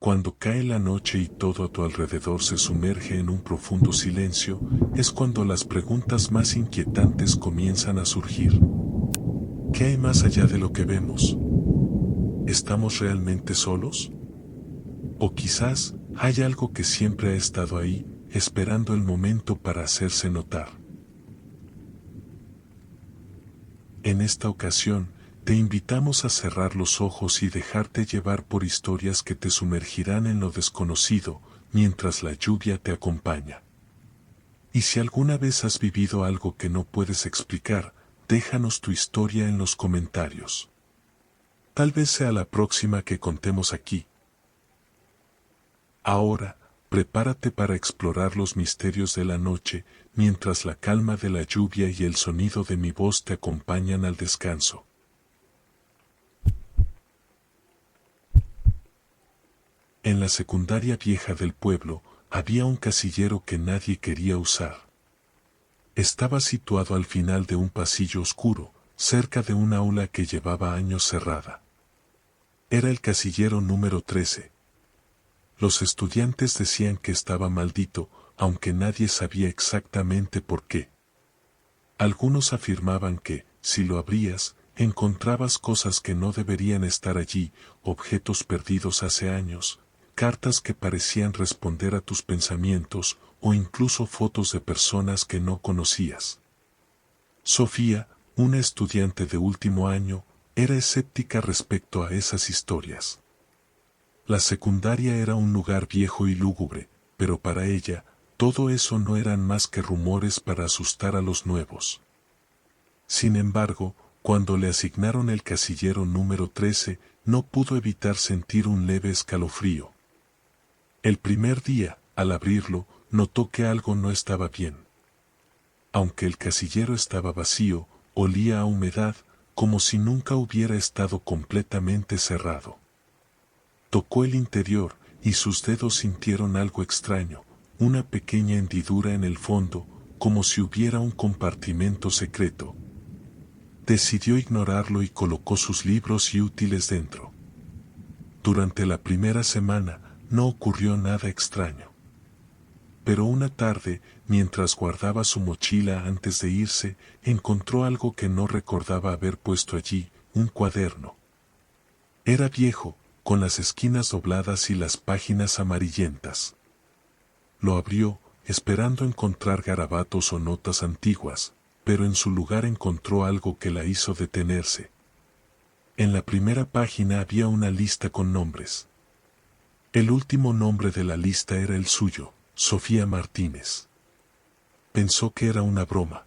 Cuando cae la noche y todo a tu alrededor se sumerge en un profundo silencio, es cuando las preguntas más inquietantes comienzan a surgir. ¿Qué hay más allá de lo que vemos? ¿Estamos realmente solos? O quizás hay algo que siempre ha estado ahí, esperando el momento para hacerse notar. En esta ocasión, te invitamos a cerrar los ojos y dejarte llevar por historias que te sumergirán en lo desconocido, mientras la lluvia te acompaña. Y si alguna vez has vivido algo que no puedes explicar, déjanos tu historia en los comentarios. Tal vez sea la próxima que contemos aquí. Ahora, prepárate para explorar los misterios de la noche, mientras la calma de la lluvia y el sonido de mi voz te acompañan al descanso. En la secundaria vieja del pueblo, había un casillero que nadie quería usar. Estaba situado al final de un pasillo oscuro, cerca de un aula que llevaba años cerrada. Era el casillero número 13. Los estudiantes decían que estaba maldito, aunque nadie sabía exactamente por qué. Algunos afirmaban que, si lo abrías, encontrabas cosas que no deberían estar allí, objetos perdidos hace años, cartas que parecían responder a tus pensamientos, o incluso fotos de personas que no conocías. Sofía, una estudiante de último año, era escéptica respecto a esas historias. La secundaria era un lugar viejo y lúgubre, pero para ella, todo eso no eran más que rumores para asustar a los nuevos. Sin embargo, cuando le asignaron el casillero número 13, no pudo evitar sentir un leve escalofrío. El primer día, al abrirlo, notó que algo no estaba bien. Aunque el casillero estaba vacío, olía a humedad, como si nunca hubiera estado completamente cerrado. Tocó el interior, y sus dedos sintieron algo extraño, una pequeña hendidura en el fondo, como si hubiera un compartimento secreto. Decidió ignorarlo y colocó sus libros y útiles dentro. Durante la primera semana, no ocurrió nada extraño. Pero una tarde, mientras guardaba su mochila antes de irse, encontró algo que no recordaba haber puesto allí, un cuaderno. Era viejo, con las esquinas dobladas y las páginas amarillentas. Lo abrió, esperando encontrar garabatos o notas antiguas, pero en su lugar encontró algo que la hizo detenerse. En la primera página había una lista con nombres. El último nombre de la lista era el suyo, Sofía Martínez. Pensó que era una broma.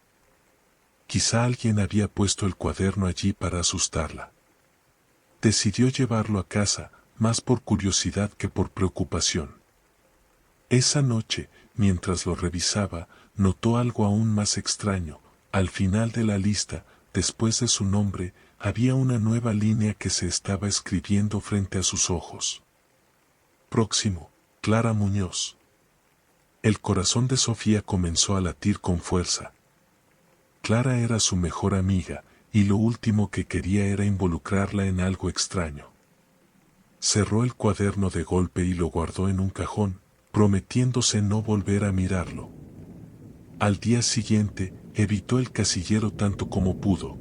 Quizá alguien había puesto el cuaderno allí para asustarla. Decidió llevarlo a casa, más por curiosidad que por preocupación. Esa noche, mientras lo revisaba, notó algo aún más extraño. Al final de la lista, después de su nombre, había una nueva línea que se estaba escribiendo frente a sus ojos. Próximo, Clara Muñoz. El corazón de Sofía comenzó a latir con fuerza. Clara era su mejor amiga, y lo último que quería era involucrarla en algo extraño. Cerró el cuaderno de golpe y lo guardó en un cajón, prometiéndose no volver a mirarlo. Al día siguiente, evitó el casillero tanto como pudo.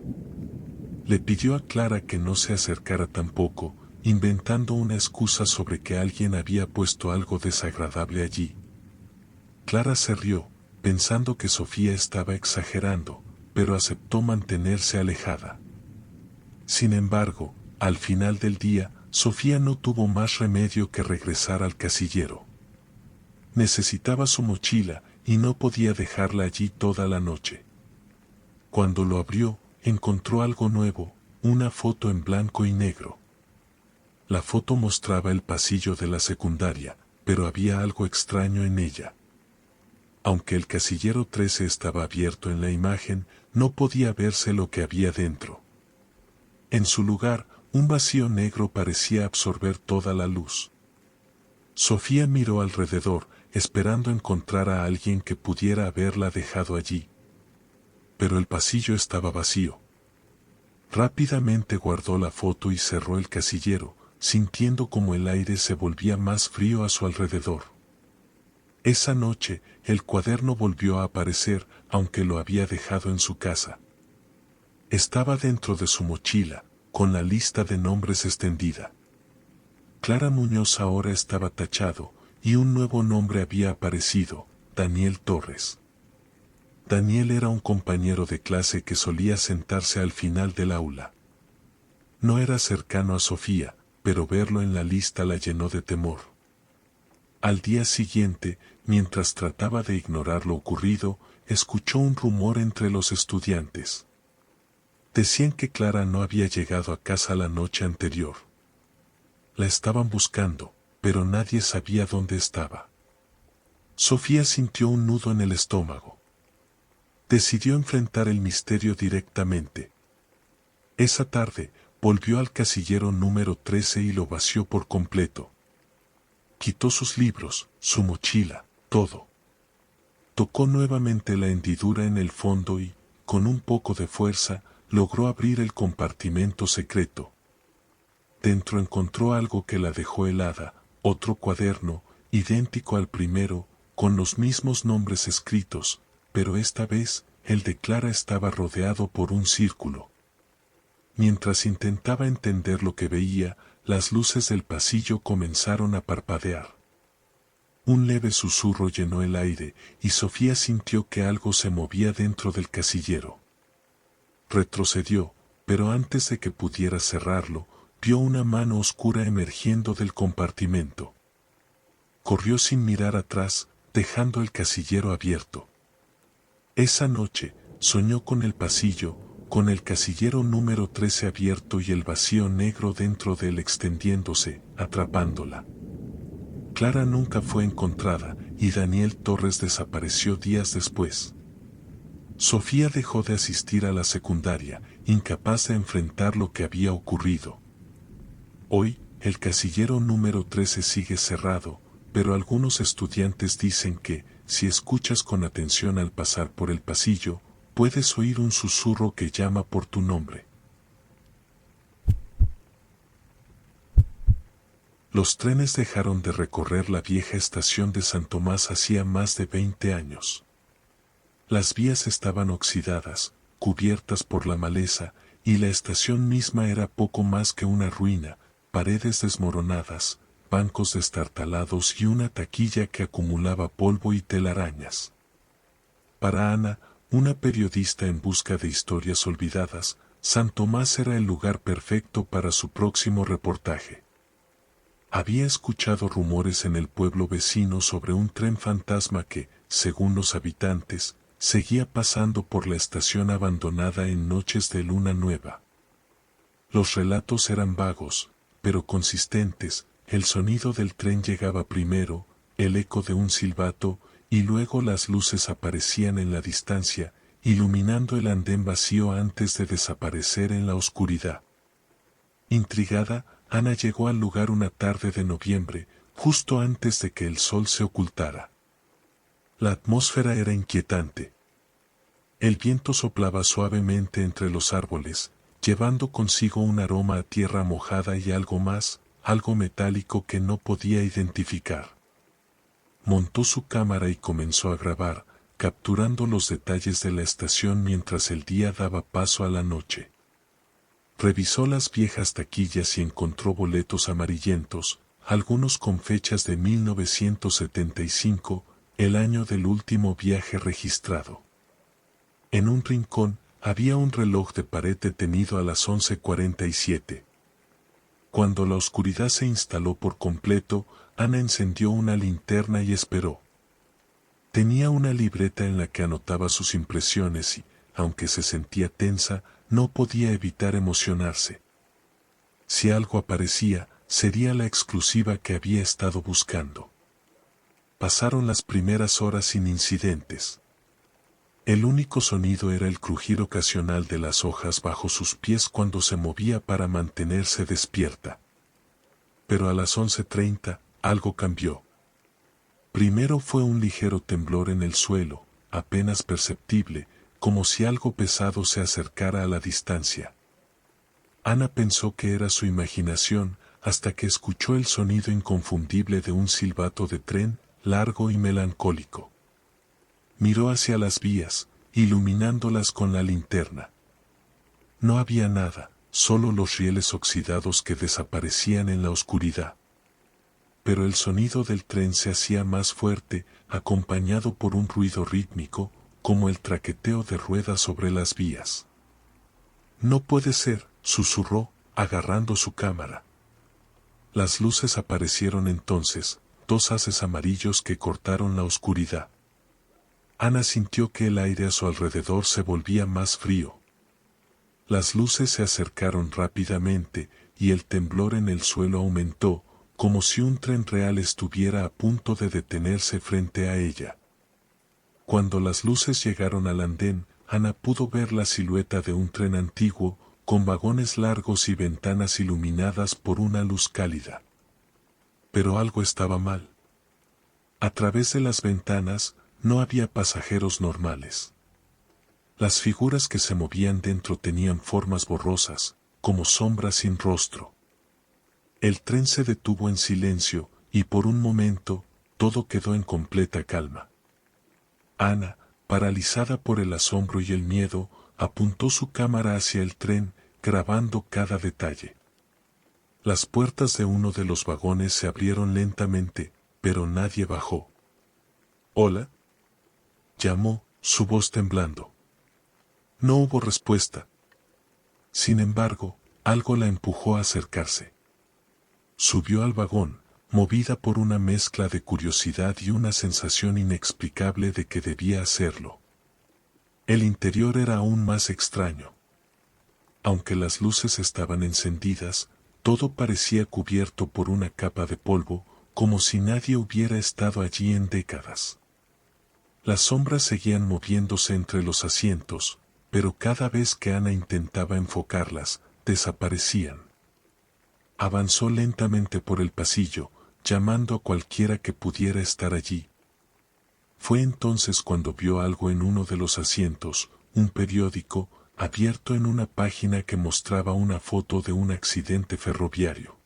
Le pidió a Clara que no se acercara tampoco, inventando una excusa sobre que alguien había puesto algo desagradable allí. Clara se rió, pensando que Sofía estaba exagerando, pero aceptó mantenerse alejada. Sin embargo, al final del día, Sofía no tuvo más remedio que regresar al casillero. Necesitaba su mochila y no podía dejarla allí toda la noche. Cuando lo abrió, encontró algo nuevo, una foto en blanco y negro. La foto mostraba el pasillo de la secundaria, pero había algo extraño en ella. Aunque el casillero 13 estaba abierto en la imagen, no podía verse lo que había dentro. En su lugar, un vacío negro parecía absorber toda la luz. Sofía miró alrededor, esperando encontrar a alguien que pudiera haberla dejado allí. Pero el pasillo estaba vacío. Rápidamente guardó la foto y cerró el casillero, sintiendo como el aire se volvía más frío a su alrededor. Esa noche, el cuaderno volvió a aparecer, aunque lo había dejado en su casa. Estaba dentro de su mochila, con la lista de nombres extendida. Clara Muñoz ahora estaba tachado, y un nuevo nombre había aparecido, Daniel Torres. Daniel era un compañero de clase que solía sentarse al final del aula. No era cercano a Sofía, pero verlo en la lista la llenó de temor. Al día siguiente, mientras trataba de ignorar lo ocurrido, escuchó un rumor entre los estudiantes. Decían que Clara no había llegado a casa la noche anterior. La estaban buscando, pero nadie sabía dónde estaba. Sofía sintió un nudo en el estómago. Decidió enfrentar el misterio directamente. Esa tarde, volvió al casillero número 13 y lo vació por completo. Quitó sus libros, su mochila, todo. Tocó nuevamente la hendidura en el fondo y, con un poco de fuerza, logró abrir el compartimento secreto. Dentro encontró algo que la dejó helada, otro cuaderno, idéntico al primero, con los mismos nombres escritos, pero esta vez, el de Clara estaba rodeado por un círculo. Mientras intentaba entender lo que veía, las luces del pasillo comenzaron a parpadear. Un leve susurro llenó el aire, y Sofía sintió que algo se movía dentro del casillero. Retrocedió, pero antes de que pudiera cerrarlo, vio una mano oscura emergiendo del compartimento. Corrió sin mirar atrás, dejando el casillero abierto. Esa noche, soñó con el pasillo, con el casillero número 13 abierto y el vacío negro dentro de él extendiéndose, atrapándola. Clara nunca fue encontrada, y Daniel Torres desapareció días después. Sofía dejó de asistir a la secundaria, incapaz de enfrentar lo que había ocurrido. Hoy, el casillero número 13 sigue cerrado, pero algunos estudiantes dicen que, si escuchas con atención al pasar por el pasillo, puedes oír un susurro que llama por tu nombre. Los trenes dejaron de recorrer la vieja estación de San Tomás hacía más de 20 años. Las vías estaban oxidadas, cubiertas por la maleza, y la estación misma era poco más que una ruina, paredes desmoronadas, bancos destartalados y una taquilla que acumulaba polvo y telarañas. Para Ana, una periodista en busca de historias olvidadas, San Tomás era el lugar perfecto para su próximo reportaje. Había escuchado rumores en el pueblo vecino sobre un tren fantasma que, según los habitantes, seguía pasando por la estación abandonada en noches de luna nueva. Los relatos eran vagos, pero consistentes. El sonido del tren llegaba primero, el eco de un silbato, y luego las luces aparecían en la distancia, iluminando el andén vacío antes de desaparecer en la oscuridad. Intrigada, Ana llegó al lugar una tarde de noviembre, justo antes de que el sol se ocultara. La atmósfera era inquietante. El viento soplaba suavemente entre los árboles, llevando consigo un aroma a tierra mojada y algo más, algo metálico que no podía identificar. Montó su cámara y comenzó a grabar, capturando los detalles de la estación mientras el día daba paso a la noche. Revisó las viejas taquillas y encontró boletos amarillentos, algunos con fechas de 1975, el año del último viaje registrado. En un rincón, había un reloj de pared detenido a las 11:47. Cuando la oscuridad se instaló por completo, Ana encendió una linterna y esperó. Tenía una libreta en la que anotaba sus impresiones y, aunque se sentía tensa, no podía evitar emocionarse. Si algo aparecía, sería la exclusiva que había estado buscando. Pasaron las primeras horas sin incidentes. El único sonido era el crujir ocasional de las hojas bajo sus pies cuando se movía para mantenerse despierta. Pero a las 11:30, algo cambió. Primero fue un ligero temblor en el suelo, apenas perceptible, como si algo pesado se acercara a la distancia. Ana pensó que era su imaginación, hasta que escuchó el sonido inconfundible de un silbato de tren, largo y melancólico. Miró hacia las vías, iluminándolas con la linterna. No había nada, solo los rieles oxidados que desaparecían en la oscuridad. Pero el sonido del tren se hacía más fuerte, acompañado por un ruido rítmico, como el traqueteo de ruedas sobre las vías. No puede ser, susurró, agarrando su cámara. Las luces aparecieron entonces, dos haces amarillos que cortaron la oscuridad. Ana sintió que el aire a su alrededor se volvía más frío. Las luces se acercaron rápidamente, y el temblor en el suelo aumentó, como si un tren real estuviera a punto de detenerse frente a ella. Cuando las luces llegaron al andén, Ana pudo ver la silueta de un tren antiguo, con vagones largos y ventanas iluminadas por una luz cálida. Pero algo estaba mal. A través de las ventanas, no había pasajeros normales. Las figuras que se movían dentro tenían formas borrosas, como sombras sin rostro. El tren se detuvo en silencio, y por un momento, todo quedó en completa calma. Ana, paralizada por el asombro y el miedo, apuntó su cámara hacia el tren, grabando cada detalle. Las puertas de uno de los vagones se abrieron lentamente, pero nadie bajó. «¿Hola?», llamó, su voz temblando. No hubo respuesta. Sin embargo, algo la empujó a acercarse. Subió al vagón, movida por una mezcla de curiosidad y una sensación inexplicable de que debía hacerlo. El interior era aún más extraño. Aunque las luces estaban encendidas, todo parecía cubierto por una capa de polvo, como si nadie hubiera estado allí en décadas. Las sombras seguían moviéndose entre los asientos, pero cada vez que Ana intentaba enfocarlas, desaparecían. Avanzó lentamente por el pasillo, llamando a cualquiera que pudiera estar allí. Fue entonces cuando vio algo en uno de los asientos, un periódico, abierto en una página que mostraba una foto de un accidente ferroviario.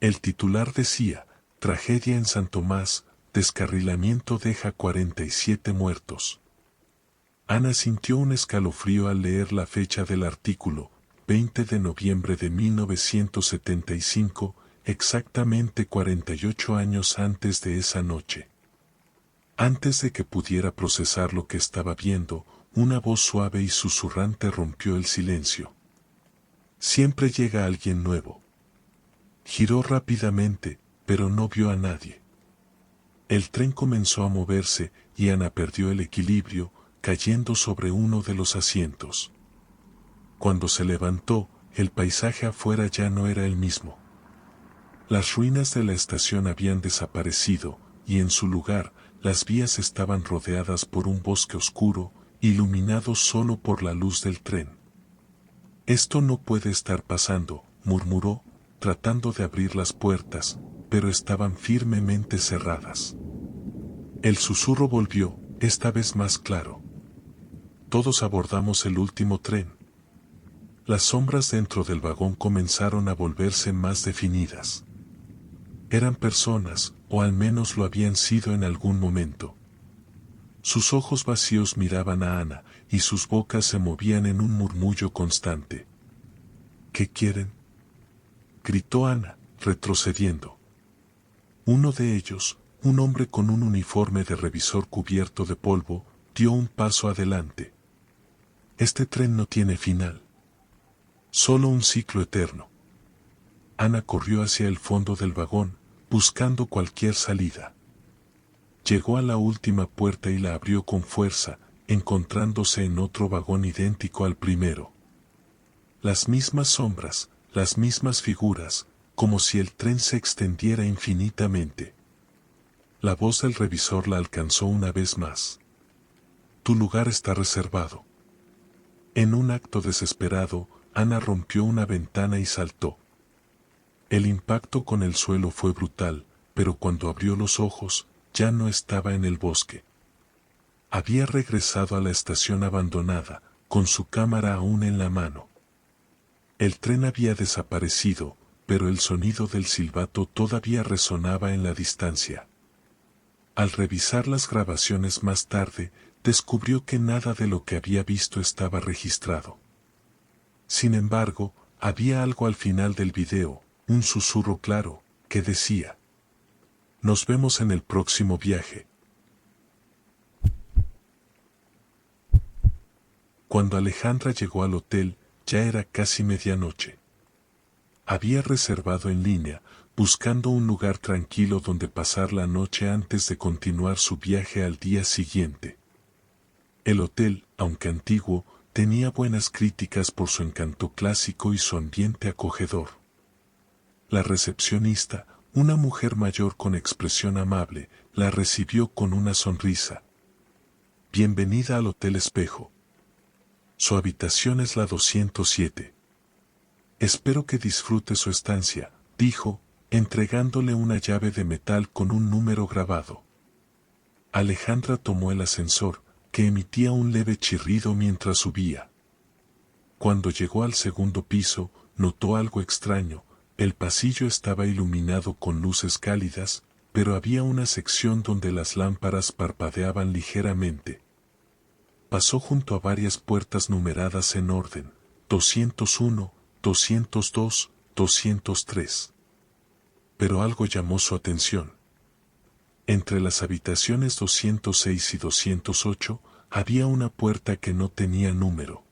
El titular decía, «Tragedia en San Tomás, descarrilamiento deja 47 muertos». Ana sintió un escalofrío al leer la fecha del artículo, 20 de noviembre de 1975, exactamente 48 años antes de esa noche. Antes de que pudiera procesar lo que estaba viendo, una voz suave y susurrante rompió el silencio. «Siempre llega alguien nuevo». Giró rápidamente, pero no vio a nadie. El tren comenzó a moverse y Ana perdió el equilibrio, cayendo sobre uno de los asientos. Cuando se levantó, el paisaje afuera ya no era el mismo. Las ruinas de la estación habían desaparecido, y en su lugar, las vías estaban rodeadas por un bosque oscuro, iluminado solo por la luz del tren. «Esto no puede estar pasando», murmuró, tratando de abrir las puertas, pero estaban firmemente cerradas. El susurro volvió, esta vez más claro. «Todos abordamos el último tren». Las sombras dentro del vagón comenzaron a volverse más definidas. Eran personas, o al menos lo habían sido en algún momento. Sus ojos vacíos miraban a Ana, y sus bocas se movían en un murmullo constante. «¿Qué quieren?», gritó Ana, retrocediendo. Uno de ellos, un hombre con un uniforme de revisor cubierto de polvo, dio un paso adelante. «Este tren no tiene final. Solo un ciclo eterno». Ana corrió hacia el fondo del vagón, buscando cualquier salida. Llegó a la última puerta y la abrió con fuerza, encontrándose en otro vagón idéntico al primero. Las mismas sombras, las mismas figuras, como si el tren se extendiera infinitamente. La voz del revisor la alcanzó una vez más. «Tu lugar está reservado». En un acto desesperado, Ana rompió una ventana y saltó. El impacto con el suelo fue brutal, pero cuando abrió los ojos, ya no estaba en el bosque. Había regresado a la estación abandonada, con su cámara aún en la mano. El tren había desaparecido, pero el sonido del silbato todavía resonaba en la distancia. Al revisar las grabaciones más tarde, descubrió que nada de lo que había visto estaba registrado. Sin embargo, había algo al final del video, un susurro claro, que decía: "Nos vemos en el próximo viaje". Cuando Alejandra llegó al hotel, ya era casi medianoche. Había reservado en línea, buscando un lugar tranquilo donde pasar la noche antes de continuar su viaje al día siguiente. El hotel, aunque antiguo, tenía buenas críticas por su encanto clásico y su ambiente acogedor. La recepcionista, una mujer mayor con expresión amable, la recibió con una sonrisa. "Bienvenida al Hotel Espejo. Su habitación es la 207. Espero que disfrute su estancia", dijo, entregándole una llave de metal con un número grabado. Alejandra tomó el ascensor, que emitía un leve chirrido mientras subía. Cuando llegó al segundo piso, notó algo extraño. El pasillo estaba iluminado con luces cálidas, pero había una sección donde las lámparas parpadeaban ligeramente. Pasó junto a varias puertas numeradas en orden: 201, 202, 203. Pero algo llamó su atención. Entre las habitaciones 206 y 208 había una puerta que no tenía número.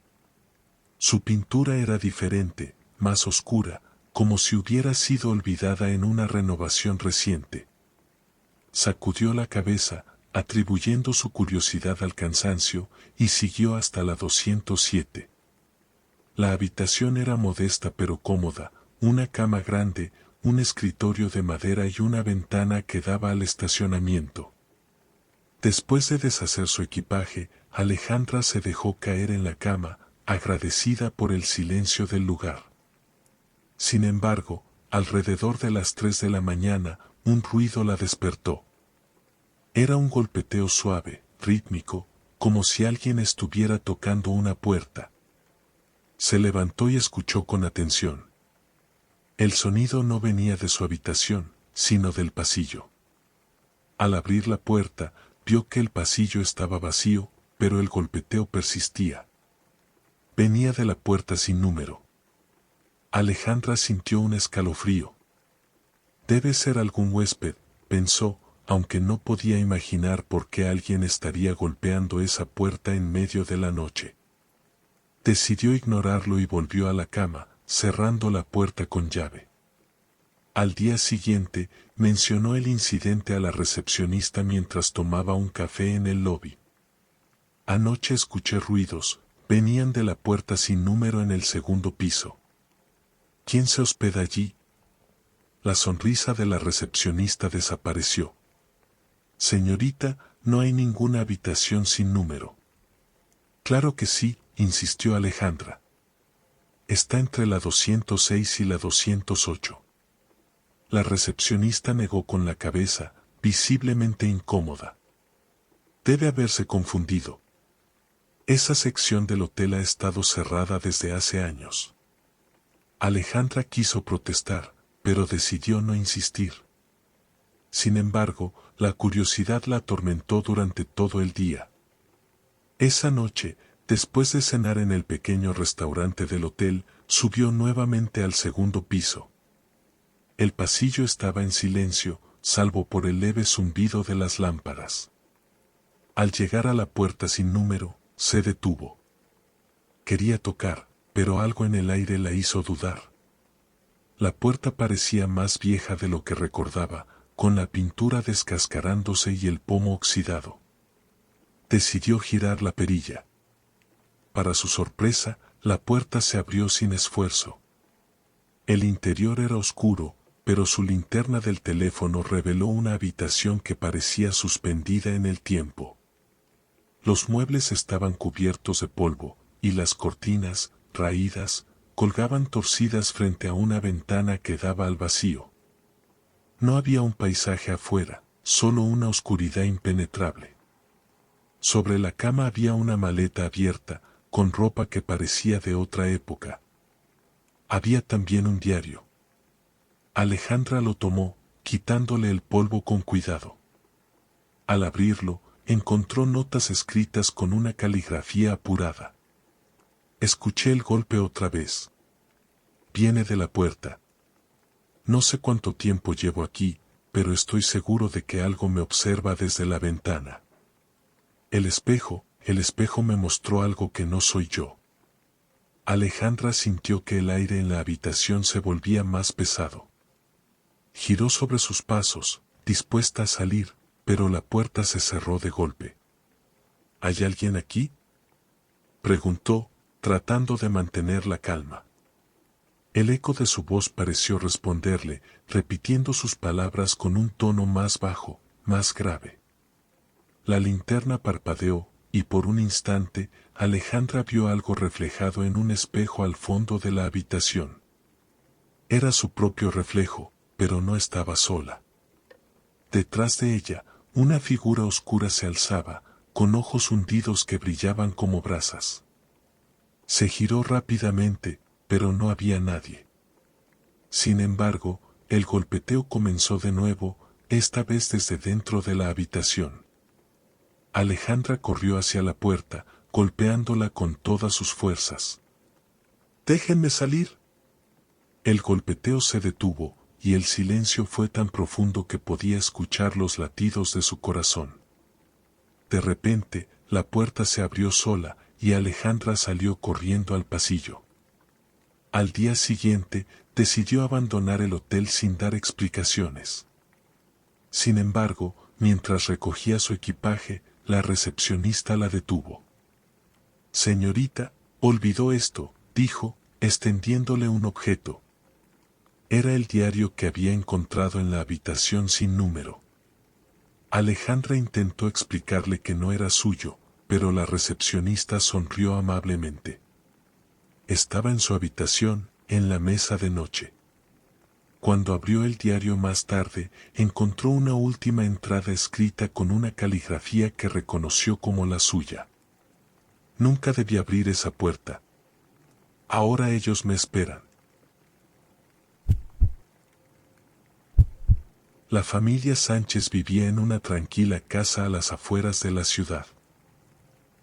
Su pintura era diferente, más oscura, como si hubiera sido olvidada en una renovación reciente. Sacudió la cabeza, atribuyendo su curiosidad al cansancio, y siguió hasta la 207. La habitación era modesta pero cómoda: una cama grande, un escritorio de madera y una ventana que daba al estacionamiento. Después de deshacer su equipaje, Alejandra se dejó caer en la cama, agradecida por el silencio del lugar. Sin embargo, alrededor de las 3 de la mañana, un ruido la despertó. Era un golpeteo suave, rítmico, como si alguien estuviera tocando una puerta. Se levantó y escuchó con atención. El sonido no venía de su habitación, sino del pasillo. Al abrir la puerta, vio que el pasillo estaba vacío, pero el golpeteo persistía. Venía de la puerta sin número. Alejandra sintió un escalofrío. Debe ser algún huésped, pensó, aunque no podía imaginar por qué alguien estaría golpeando esa puerta en medio de la noche. Decidió ignorarlo y volvió a la cama, cerrando la puerta con llave. Al día siguiente, mencionó el incidente a la recepcionista mientras tomaba un café en el lobby. "Anoche escuché ruidos, venían de la puerta sin número en el segundo piso. ¿Quién se hospeda allí?". La sonrisa de la recepcionista desapareció. "Señorita, no hay ninguna habitación sin número". "Claro que sí", insistió Alejandra. "Está entre la 206 y la 208". La recepcionista negó con la cabeza, visiblemente incómoda. Debe haberse confundido. Esa sección del hotel ha estado cerrada desde hace años. Alejandra quiso protestar, pero decidió no insistir. Sin embargo, la curiosidad la atormentó durante todo el día. Esa noche, después de cenar en el pequeño restaurante del hotel, subió nuevamente al segundo piso. El pasillo estaba en silencio, salvo por el leve zumbido de las lámparas. Al llegar a la puerta sin número, se detuvo. Quería tocar, pero algo en el aire la hizo dudar. La puerta parecía más vieja de lo que recordaba, con la pintura descascarándose y el pomo oxidado. Decidió girar la perilla. Para su sorpresa, la puerta se abrió sin esfuerzo. El interior era oscuro, pero su linterna del teléfono reveló una habitación que parecía suspendida en el tiempo. Los muebles estaban cubiertos de polvo, y las cortinas, raídas, colgaban torcidas frente a una ventana que daba al vacío. No había un paisaje afuera, solo una oscuridad impenetrable. Sobre la cama había una maleta abierta, con ropa que parecía de otra época. Había también un diario. Alejandra lo tomó, quitándole el polvo con cuidado. Al abrirlo, encontró notas escritas con una caligrafía apurada. Escuché el golpe otra vez. Viene de la puerta. No sé cuánto tiempo llevo aquí, pero estoy seguro de que algo me observa desde la ventana. El espejo me mostró algo que no soy yo. Alejandra sintió que el aire en la habitación se volvía más pesado. Giró sobre sus pasos, dispuesta a salir, pero la puerta se cerró de golpe. ¿Hay alguien aquí?, preguntó, tratando de mantener la calma. El eco de su voz pareció responderle, repitiendo sus palabras con un tono más bajo, más grave. La linterna parpadeó, y por un instante, Alejandra vio algo reflejado en un espejo al fondo de la habitación. Era su propio reflejo, pero no estaba sola. Detrás de ella, una figura oscura se alzaba, con ojos hundidos que brillaban como brasas. Se giró rápidamente, pero no había nadie. Sin embargo, el golpeteo comenzó de nuevo, esta vez desde dentro de la habitación. Alejandra corrió hacia la puerta, golpeándola con todas sus fuerzas. ¡Déjenme salir! El golpeteo se detuvo, y el silencio fue tan profundo que podía escuchar los latidos de su corazón. De repente, la puerta se abrió sola, y Alejandra salió corriendo al pasillo. Al día siguiente, decidió abandonar el hotel sin dar explicaciones. Sin embargo, mientras recogía su equipaje, la recepcionista la detuvo. «Señorita, olvidó esto», dijo, extendiéndole un objeto. Era el diario que había encontrado en la habitación sin número. Alejandra intentó explicarle que no era suyo, pero la recepcionista sonrió amablemente. Estaba en su habitación, en la mesa de noche. Cuando abrió el diario más tarde, encontró una última entrada escrita con una caligrafía que reconoció como la suya. Nunca debí abrir esa puerta. Ahora ellos me esperan. La familia Sánchez vivía en una tranquila casa a las afueras de la ciudad.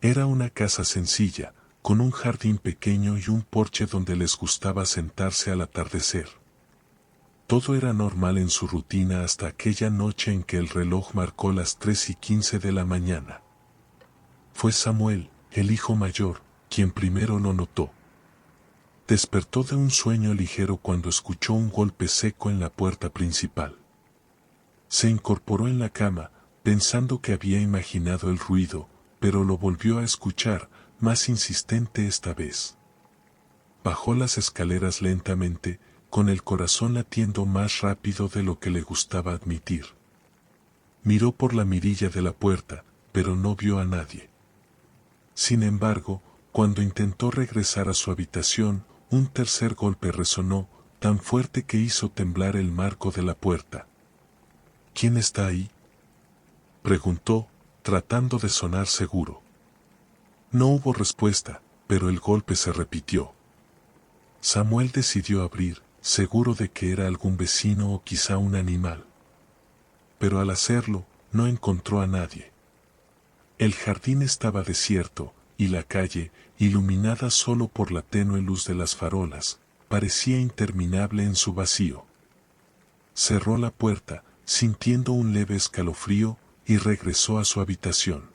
Era una casa sencilla, con un jardín pequeño y un porche donde les gustaba sentarse al atardecer. Todo era normal en su rutina hasta aquella noche en que el reloj marcó las 3:15 de la mañana. Fue Samuel, el hijo mayor, quien primero lo notó. Despertó de un sueño ligero cuando escuchó un golpe seco en la puerta principal. Se incorporó en la cama, pensando que había imaginado el ruido, pero lo volvió a escuchar, más insistente esta vez. Bajó las escaleras lentamente, con el corazón latiendo más rápido de lo que le gustaba admitir. Miró por la mirilla de la puerta, pero no vio a nadie. Sin embargo, cuando intentó regresar a su habitación, un tercer golpe resonó, tan fuerte que hizo temblar el marco de la puerta. ¿Quién está ahí?, preguntó, tratando de sonar seguro. No hubo respuesta, pero el golpe se repitió. Samuel decidió abrir, seguro de que era algún vecino o quizá un animal. Pero al hacerlo, no encontró a nadie. El jardín estaba desierto, y la calle, iluminada solo por la tenue luz de las farolas, parecía interminable en su vacío. Cerró la puerta, sintiendo un leve escalofrío, y regresó a su habitación.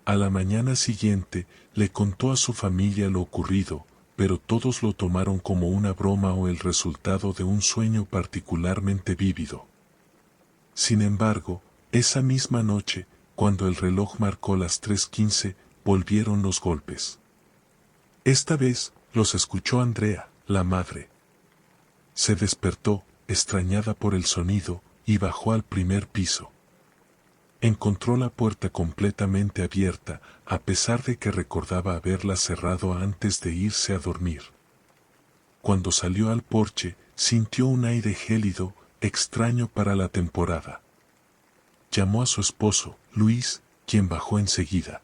A la mañana siguiente, le contó a su familia lo ocurrido, pero todos lo tomaron como una broma o el resultado de un sueño particularmente vívido. Sin embargo, esa misma noche, cuando el reloj marcó las 3:15, volvieron los golpes. Esta vez, los escuchó Andrea, la madre. Se despertó, extrañada por el sonido, y bajó al primer piso. Encontró la puerta completamente abierta, a pesar de que recordaba haberla cerrado antes de irse a dormir. Cuando salió al porche, sintió un aire gélido, extraño para la temporada. Llamó a su esposo, Luis, quien bajó enseguida.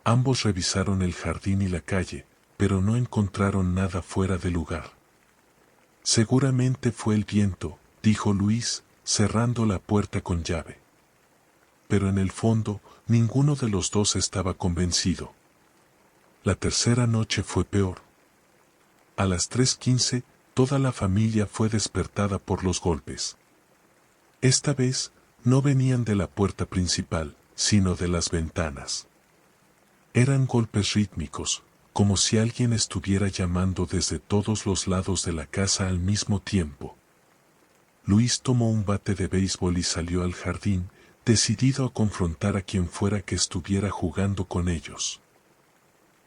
Ambos revisaron el jardín y la calle, pero no encontraron nada fuera de lugar. Seguramente fue el viento, dijo Luis, cerrando la puerta con llave. Pero en el fondo, ninguno de los dos estaba convencido. La tercera noche fue peor. A las 3:15, toda la familia fue despertada por los golpes. Esta vez, no venían de la puerta principal, sino de las ventanas. Eran golpes rítmicos, como si alguien estuviera llamando desde todos los lados de la casa al mismo tiempo. Luis tomó un bate de béisbol y salió al jardín, decidido a confrontar a quien fuera que estuviera jugando con ellos.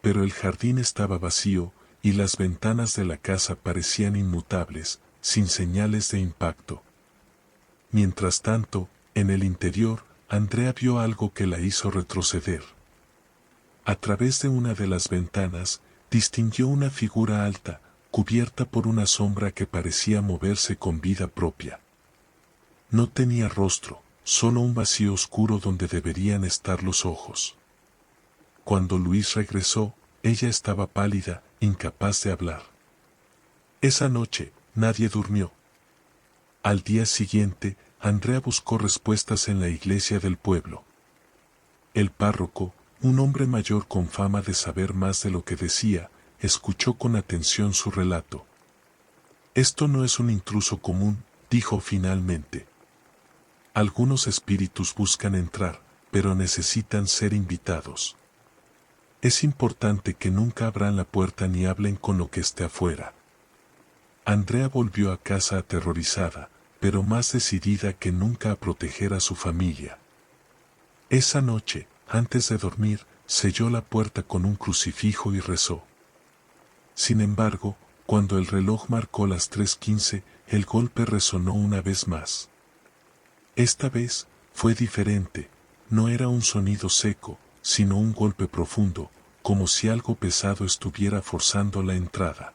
Pero el jardín estaba vacío, y las ventanas de la casa parecían inmutables, sin señales de impacto. Mientras tanto, en el interior, Andrea vio algo que la hizo retroceder. A través de una de las ventanas, distinguió una figura alta, cubierta por una sombra que parecía moverse con vida propia. No tenía rostro, solo un vacío oscuro donde deberían estar los ojos. Cuando Luis regresó, ella estaba pálida, incapaz de hablar. Esa noche, nadie durmió. Al día siguiente, Andrea buscó respuestas en la iglesia del pueblo. El párroco, un hombre mayor con fama de saber más de lo que decía, escuchó con atención su relato. Esto no es un intruso común, dijo finalmente. Algunos espíritus buscan entrar, pero necesitan ser invitados. Es importante que nunca abran la puerta ni hablen con lo que esté afuera. Andrea volvió a casa aterrorizada, pero más decidida que nunca a proteger a su familia. Esa noche, antes de dormir, selló la puerta con un crucifijo y rezó. Sin embargo, cuando el reloj marcó las 3:15, el golpe resonó una vez más. Esta vez, fue diferente, no era un sonido seco, sino un golpe profundo, como si algo pesado estuviera forzando la entrada.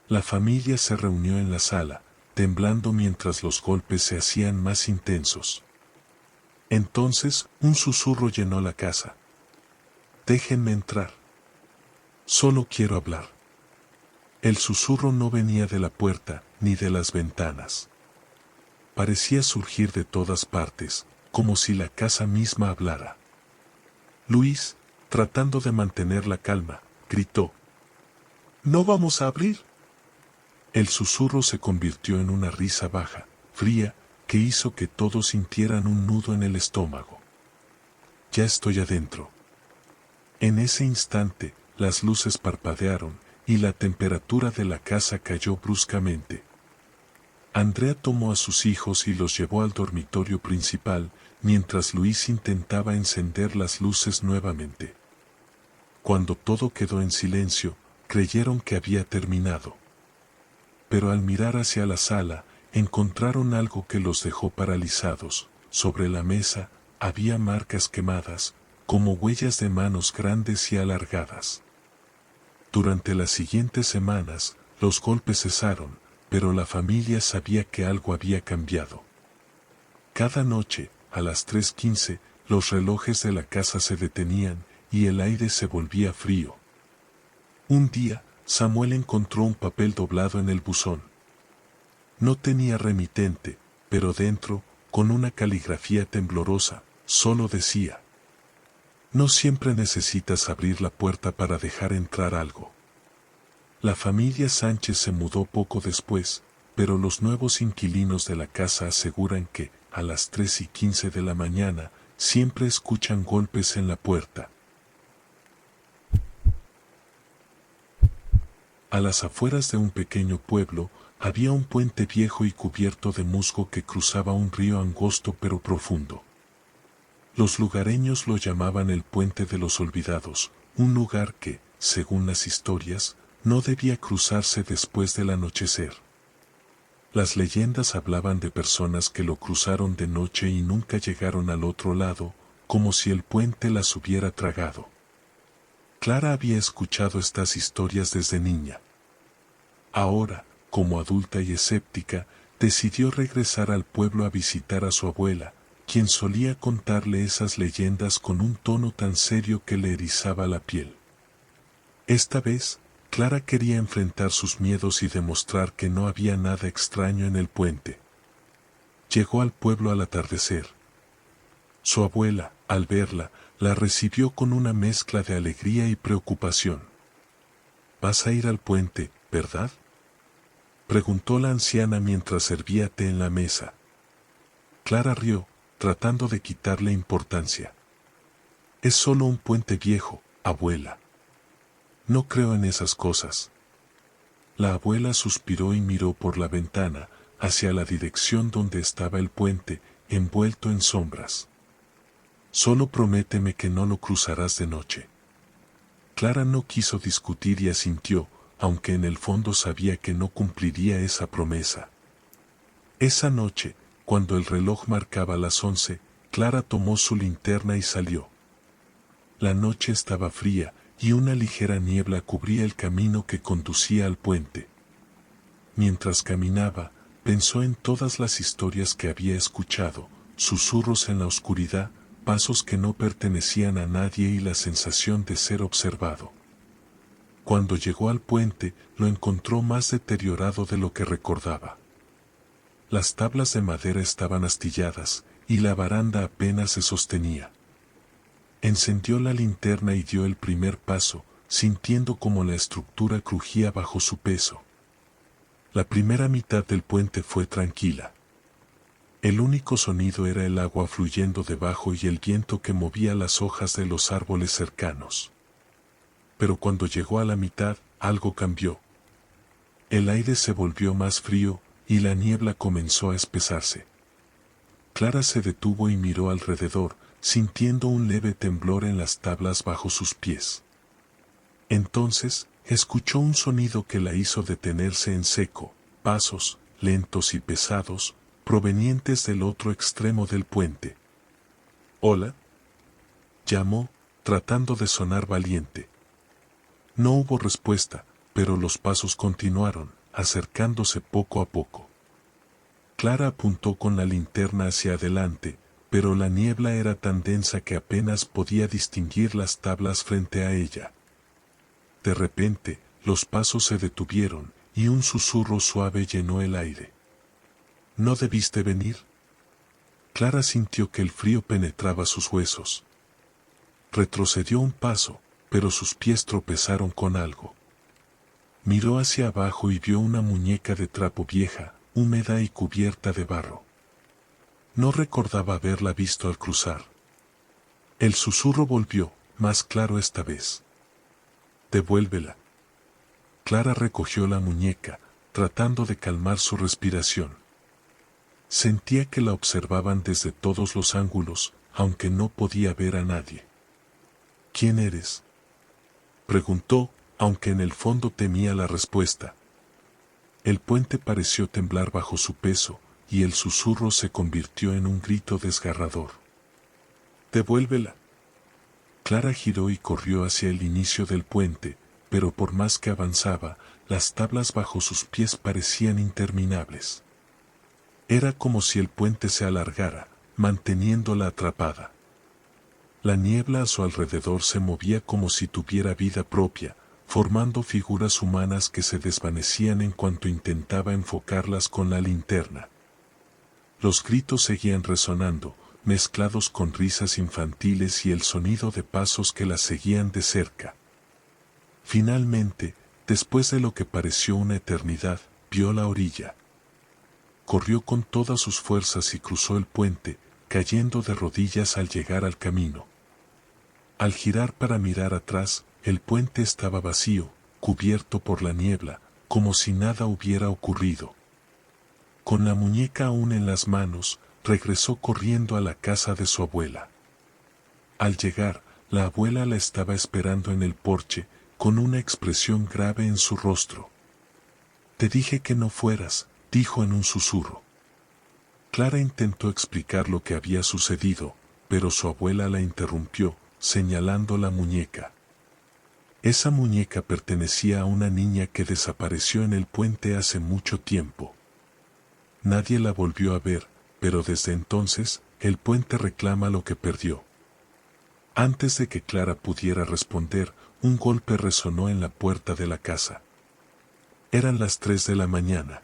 La familia se reunió en la sala, temblando mientras los golpes se hacían más intensos. Entonces, un susurro llenó la casa. «Déjenme entrar. Solo quiero hablar». El susurro no venía de la puerta, ni de las ventanas. Parecía surgir de todas partes, como si la casa misma hablara. Luis, tratando de mantener la calma, gritó: «¿No vamos a abrir?». El susurro se convirtió en una risa baja, fría, que hizo que todos sintieran un nudo en el estómago. «Ya estoy adentro». En ese instante, las luces parpadearon, y la temperatura de la casa cayó bruscamente. Andrea tomó a sus hijos y los llevó al dormitorio principal, mientras Luis intentaba encender las luces nuevamente. Cuando todo quedó en silencio, creyeron que había terminado. Pero al mirar hacia la sala, encontraron algo que los dejó paralizados. Sobre la mesa, había marcas quemadas, como huellas de manos grandes y alargadas. Durante las siguientes semanas, los golpes cesaron, pero la familia sabía que algo había cambiado. Cada noche, a las 3:15, los relojes de la casa se detenían, y el aire se volvía frío. Un día, Samuel encontró un papel doblado en el buzón. No tenía remitente, pero dentro, con una caligrafía temblorosa, solo decía: «No siempre necesitas abrir la puerta para dejar entrar algo». La familia Sánchez se mudó poco después, pero los nuevos inquilinos de la casa aseguran que, a las 3:15 de la mañana, siempre escuchan golpes en la puerta. A las afueras de un pequeño pueblo, había un puente viejo y cubierto de musgo que cruzaba un río angosto pero profundo. Los lugareños lo llamaban el Puente de los Olvidados, un lugar que, según las historias, no debía cruzarse después del anochecer. Las leyendas hablaban de personas que lo cruzaron de noche y nunca llegaron al otro lado, como si el puente las hubiera tragado. Clara había escuchado estas historias desde niña. Ahora, como adulta y escéptica, decidió regresar al pueblo a visitar a su abuela, quien solía contarle esas leyendas con un tono tan serio que le erizaba la piel. Esta vez, Clara quería enfrentar sus miedos y demostrar que no había nada extraño en el puente. Llegó al pueblo al atardecer. Su abuela, al verla, la recibió con una mezcla de alegría y preocupación. «¿Vas a ir al puente, verdad?», preguntó la anciana mientras servía té en la mesa. Clara rió, tratando de quitarle importancia. «Es solo un puente viejo, abuela. No creo en esas cosas». La abuela suspiró y miró por la ventana, hacia la dirección donde estaba el puente, envuelto en sombras. «Solo prométeme que no lo cruzarás de noche». Clara no quiso discutir y asintió, aunque en el fondo sabía que no cumpliría esa promesa. Esa noche, cuando el reloj marcaba las 11, Clara tomó su linterna y salió. La noche estaba fría, y una ligera niebla cubría el camino que conducía al puente. Mientras caminaba, pensó en todas las historias que había escuchado, susurros en la oscuridad, pasos que no pertenecían a nadie y la sensación de ser observado. Cuando llegó al puente, lo encontró más deteriorado de lo que recordaba. Las tablas de madera estaban astilladas, y la baranda apenas se sostenía. Encendió la linterna y dio el primer paso, sintiendo como la estructura crujía bajo su peso. La primera mitad del puente fue tranquila. El único sonido era el agua fluyendo debajo y el viento que movía las hojas de los árboles cercanos. Pero cuando llegó a la mitad, algo cambió. El aire se volvió más frío, y la niebla comenzó a espesarse. Clara se detuvo y miró alrededor, sintiendo un leve temblor en las tablas bajo sus pies. Entonces, escuchó un sonido que la hizo detenerse en seco, pasos, lentos y pesados, provenientes del otro extremo del puente. «¿Hola?», llamó, tratando de sonar valiente. No hubo respuesta, pero los pasos continuaron, acercándose poco a poco. Clara apuntó con la linterna hacia adelante, pero la niebla era tan densa que apenas podía distinguir las tablas frente a ella. De repente, los pasos se detuvieron, y un susurro suave llenó el aire. «¿No debiste venir?». Clara sintió que el frío penetraba sus huesos. Retrocedió un paso, pero sus pies tropezaron con algo. Miró hacia abajo y vio una muñeca de trapo vieja, húmeda y cubierta de barro. No recordaba haberla visto al cruzar. El susurro volvió, más claro esta vez. «Devuélvela». Clara recogió la muñeca, tratando de calmar su respiración. Sentía que la observaban desde todos los ángulos, aunque no podía ver a nadie. «¿Quién eres?», preguntó, aunque en el fondo temía la respuesta. El puente pareció temblar bajo su peso, y el susurro se convirtió en un grito desgarrador. «Devuélvela». Clara giró y corrió hacia el inicio del puente, pero por más que avanzaba, las tablas bajo sus pies parecían interminables. Era como si el puente se alargara, manteniéndola atrapada. La niebla a su alrededor se movía como si tuviera vida propia, formando figuras humanas que se desvanecían en cuanto intentaba enfocarlas con la linterna. Los gritos seguían resonando, mezclados con risas infantiles y el sonido de pasos que las seguían de cerca. Finalmente, después de lo que pareció una eternidad, vio la orilla. Corrió con todas sus fuerzas y cruzó el puente, cayendo de rodillas al llegar al camino. Al girar para mirar atrás, el puente estaba vacío, cubierto por la niebla, como si nada hubiera ocurrido. Con la muñeca aún en las manos, regresó corriendo a la casa de su abuela. Al llegar, la abuela la estaba esperando en el porche, con una expresión grave en su rostro. «Te dije que no fueras», dijo en un susurro. Clara intentó explicar lo que había sucedido, pero su abuela la interrumpió, señalando la muñeca. Esa muñeca pertenecía a una niña que desapareció en el puente hace mucho tiempo. Nadie la volvió a ver, pero desde entonces, el puente reclama lo que perdió. Antes de que Clara pudiera responder, un golpe resonó en la puerta de la casa. Eran las 3 de la mañana.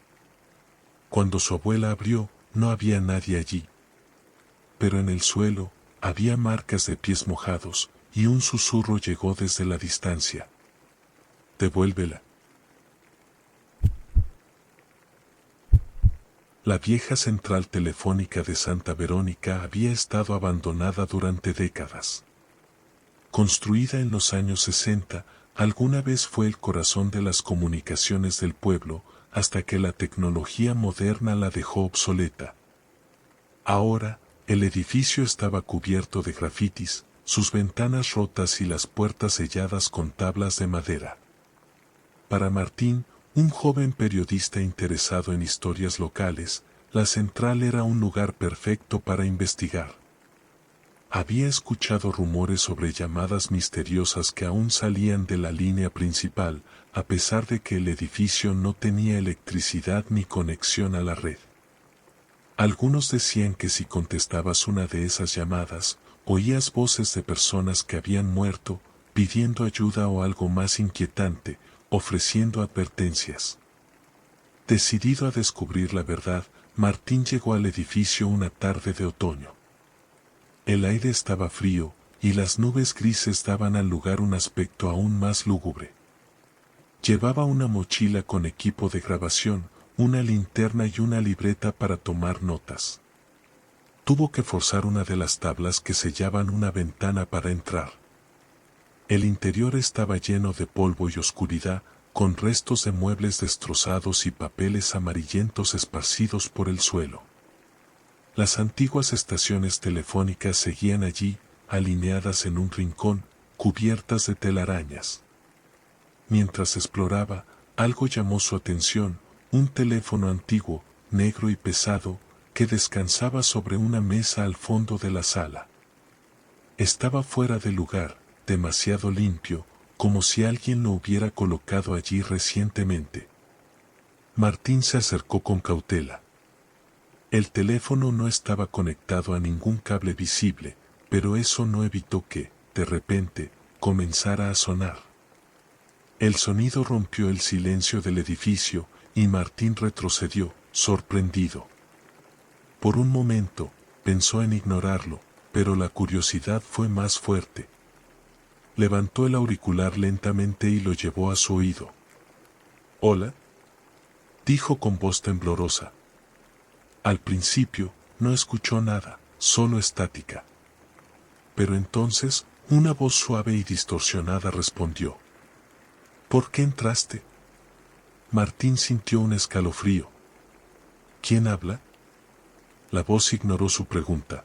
Cuando su abuela abrió, no había nadie allí. Pero en el suelo, había marcas de pies mojados, y un susurro llegó desde la distancia. «Devuélvela». La vieja central telefónica de Santa Verónica había estado abandonada durante décadas. Construida en los años 60, alguna vez fue el corazón de las comunicaciones del pueblo, hasta que la tecnología moderna la dejó obsoleta. Ahora, el edificio estaba cubierto de grafitis, sus ventanas rotas y las puertas selladas con tablas de madera. Para Martín, un joven periodista interesado en historias locales, la central era un lugar perfecto para investigar. Había escuchado rumores sobre llamadas misteriosas que aún salían de la línea principal, a pesar de que el edificio no tenía electricidad ni conexión a la red. Algunos decían que si contestabas una de esas llamadas, oías voces de personas que habían muerto, pidiendo ayuda o algo más inquietante, ofreciendo advertencias. Decidido a descubrir la verdad, Martín llegó al edificio una tarde de otoño. El aire estaba frío, y las nubes grises daban al lugar un aspecto aún más lúgubre. Llevaba una mochila con equipo de grabación, una linterna y una libreta para tomar notas. Tuvo que forzar una de las tablas que sellaban una ventana para entrar. El interior estaba lleno de polvo y oscuridad, con restos de muebles destrozados y papeles amarillentos esparcidos por el suelo. Las antiguas estaciones telefónicas seguían allí, alineadas en un rincón, cubiertas de telarañas. Mientras exploraba, algo llamó su atención, un teléfono antiguo, negro y pesado, que descansaba sobre una mesa al fondo de la sala. Estaba fuera de lugar, demasiado limpio, como si alguien lo hubiera colocado allí recientemente. Martín se acercó con cautela. El teléfono no estaba conectado a ningún cable visible, pero eso no evitó que, de repente, comenzara a sonar. El sonido rompió el silencio del edificio, y Martín retrocedió, sorprendido. Por un momento, pensó en ignorarlo, pero la curiosidad fue más fuerte. Levantó el auricular lentamente y lo llevó a su oído. «¿Hola?», dijo con voz temblorosa. Al principio, no escuchó nada, solo estática. Pero entonces, una voz suave y distorsionada respondió. «¿Por qué entraste?». Martín sintió un escalofrío. «¿Quién habla?». La voz ignoró su pregunta.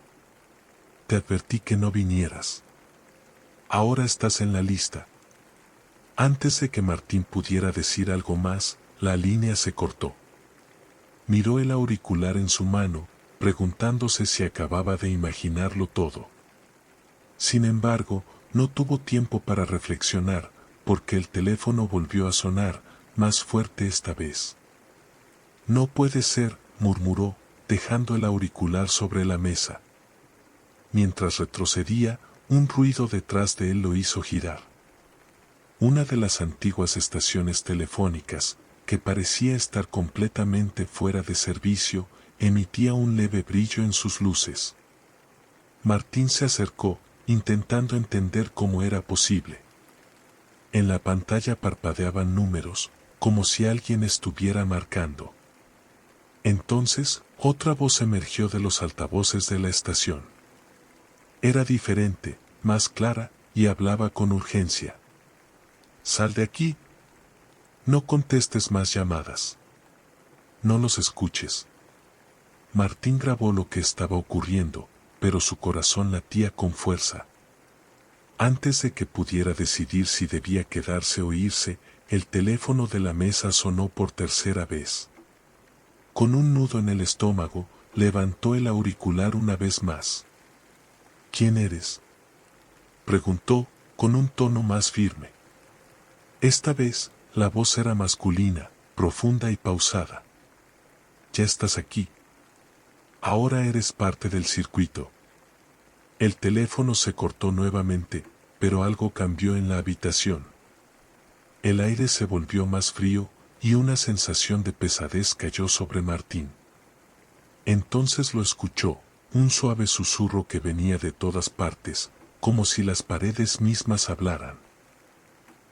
«Te advertí que no vinieras. Ahora estás en la lista». Antes de que Martín pudiera decir algo más, la línea se cortó. Miró el auricular en su mano, preguntándose si acababa de imaginarlo todo. Sin embargo, no tuvo tiempo para reflexionar, porque el teléfono volvió a sonar, más fuerte esta vez. «No puede ser», murmuró, dejando el auricular sobre la mesa. Mientras retrocedía, un ruido detrás de él lo hizo girar. Una de las antiguas estaciones telefónicas, que parecía estar completamente fuera de servicio, emitía un leve brillo en sus luces. Martín se acercó, intentando entender cómo era posible. En la pantalla parpadeaban números, como si alguien estuviera marcando. Entonces, otra voz emergió de los altavoces de la estación. Era diferente, más clara, y hablaba con urgencia. «Sal de aquí. No contestes más llamadas. No los escuches». Martín grabó lo que estaba ocurriendo, pero su corazón latía con fuerza. Antes de que pudiera decidir si debía quedarse o irse, el teléfono de la mesa sonó por tercera vez. Con un nudo en el estómago, levantó el auricular una vez más. «¿Quién eres?», preguntó, con un tono más firme. Esta vez, la voz era masculina, profunda y pausada. «Ya estás aquí. Ahora eres parte del circuito». El teléfono se cortó nuevamente, pero algo cambió en la habitación. El aire se volvió más frío y una sensación de pesadez cayó sobre Martín. Entonces lo escuchó, un suave susurro que venía de todas partes, como si las paredes mismas hablaran.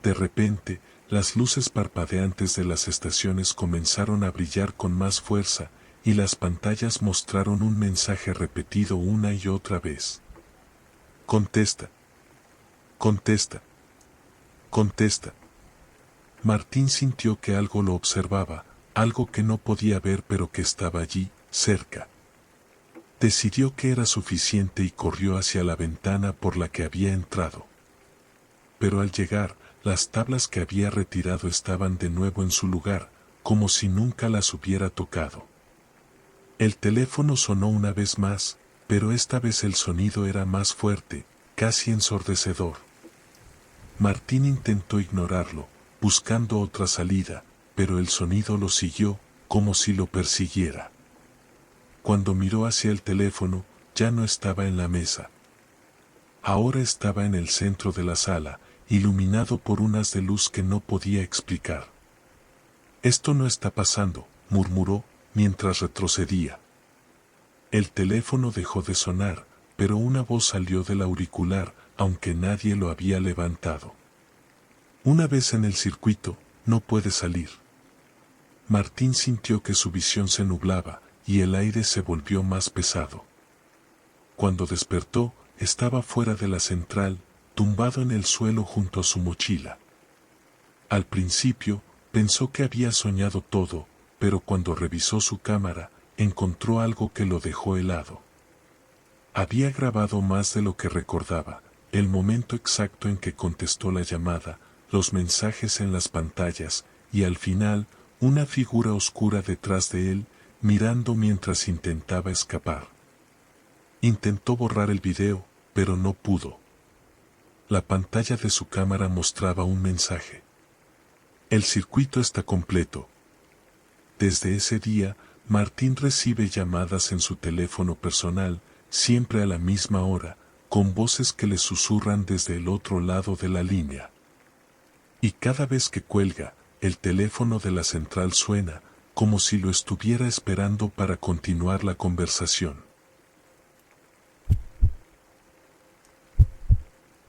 De repente, las luces parpadeantes de las estaciones comenzaron a brillar con más fuerza, y las pantallas mostraron un mensaje repetido una y otra vez. Contesta. Contesta. Contesta. Martín sintió que algo lo observaba, algo que no podía ver pero que estaba allí, cerca. Decidió que era suficiente y corrió hacia la ventana por la que había entrado. Pero al llegar, las tablas que había retirado estaban de nuevo en su lugar, como si nunca las hubiera tocado. El teléfono sonó una vez más, pero esta vez el sonido era más fuerte, casi ensordecedor. Martín intentó ignorarlo, buscando otra salida, pero el sonido lo siguió, como si lo persiguiera. Cuando miró hacia el teléfono, ya no estaba en la mesa. Ahora estaba en el centro de la sala, iluminado por un haz de luz que no podía explicar. «Esto no está pasando», murmuró, mientras retrocedía. El teléfono dejó de sonar, pero una voz salió del auricular, aunque nadie lo había levantado. «Una vez en el circuito, no puede salir». Martín sintió que su visión se nublaba, y el aire se volvió más pesado. Cuando despertó, estaba fuera de la central, tumbado en el suelo junto a su mochila. Al principio, pensó que había soñado todo, pero cuando revisó su cámara, encontró algo que lo dejó helado. Había grabado más de lo que recordaba, el momento exacto en que contestó la llamada, los mensajes en las pantallas, y al final, una figura oscura detrás de él, mirando mientras intentaba escapar. Intentó borrar el video, pero no pudo. La pantalla de su cámara mostraba un mensaje. El circuito está completo. Desde ese día, Martín recibe llamadas en su teléfono personal, siempre a la misma hora, con voces que le susurran desde el otro lado de la línea. Y cada vez que cuelga, el teléfono de la central suena, como si lo estuviera esperando para continuar la conversación.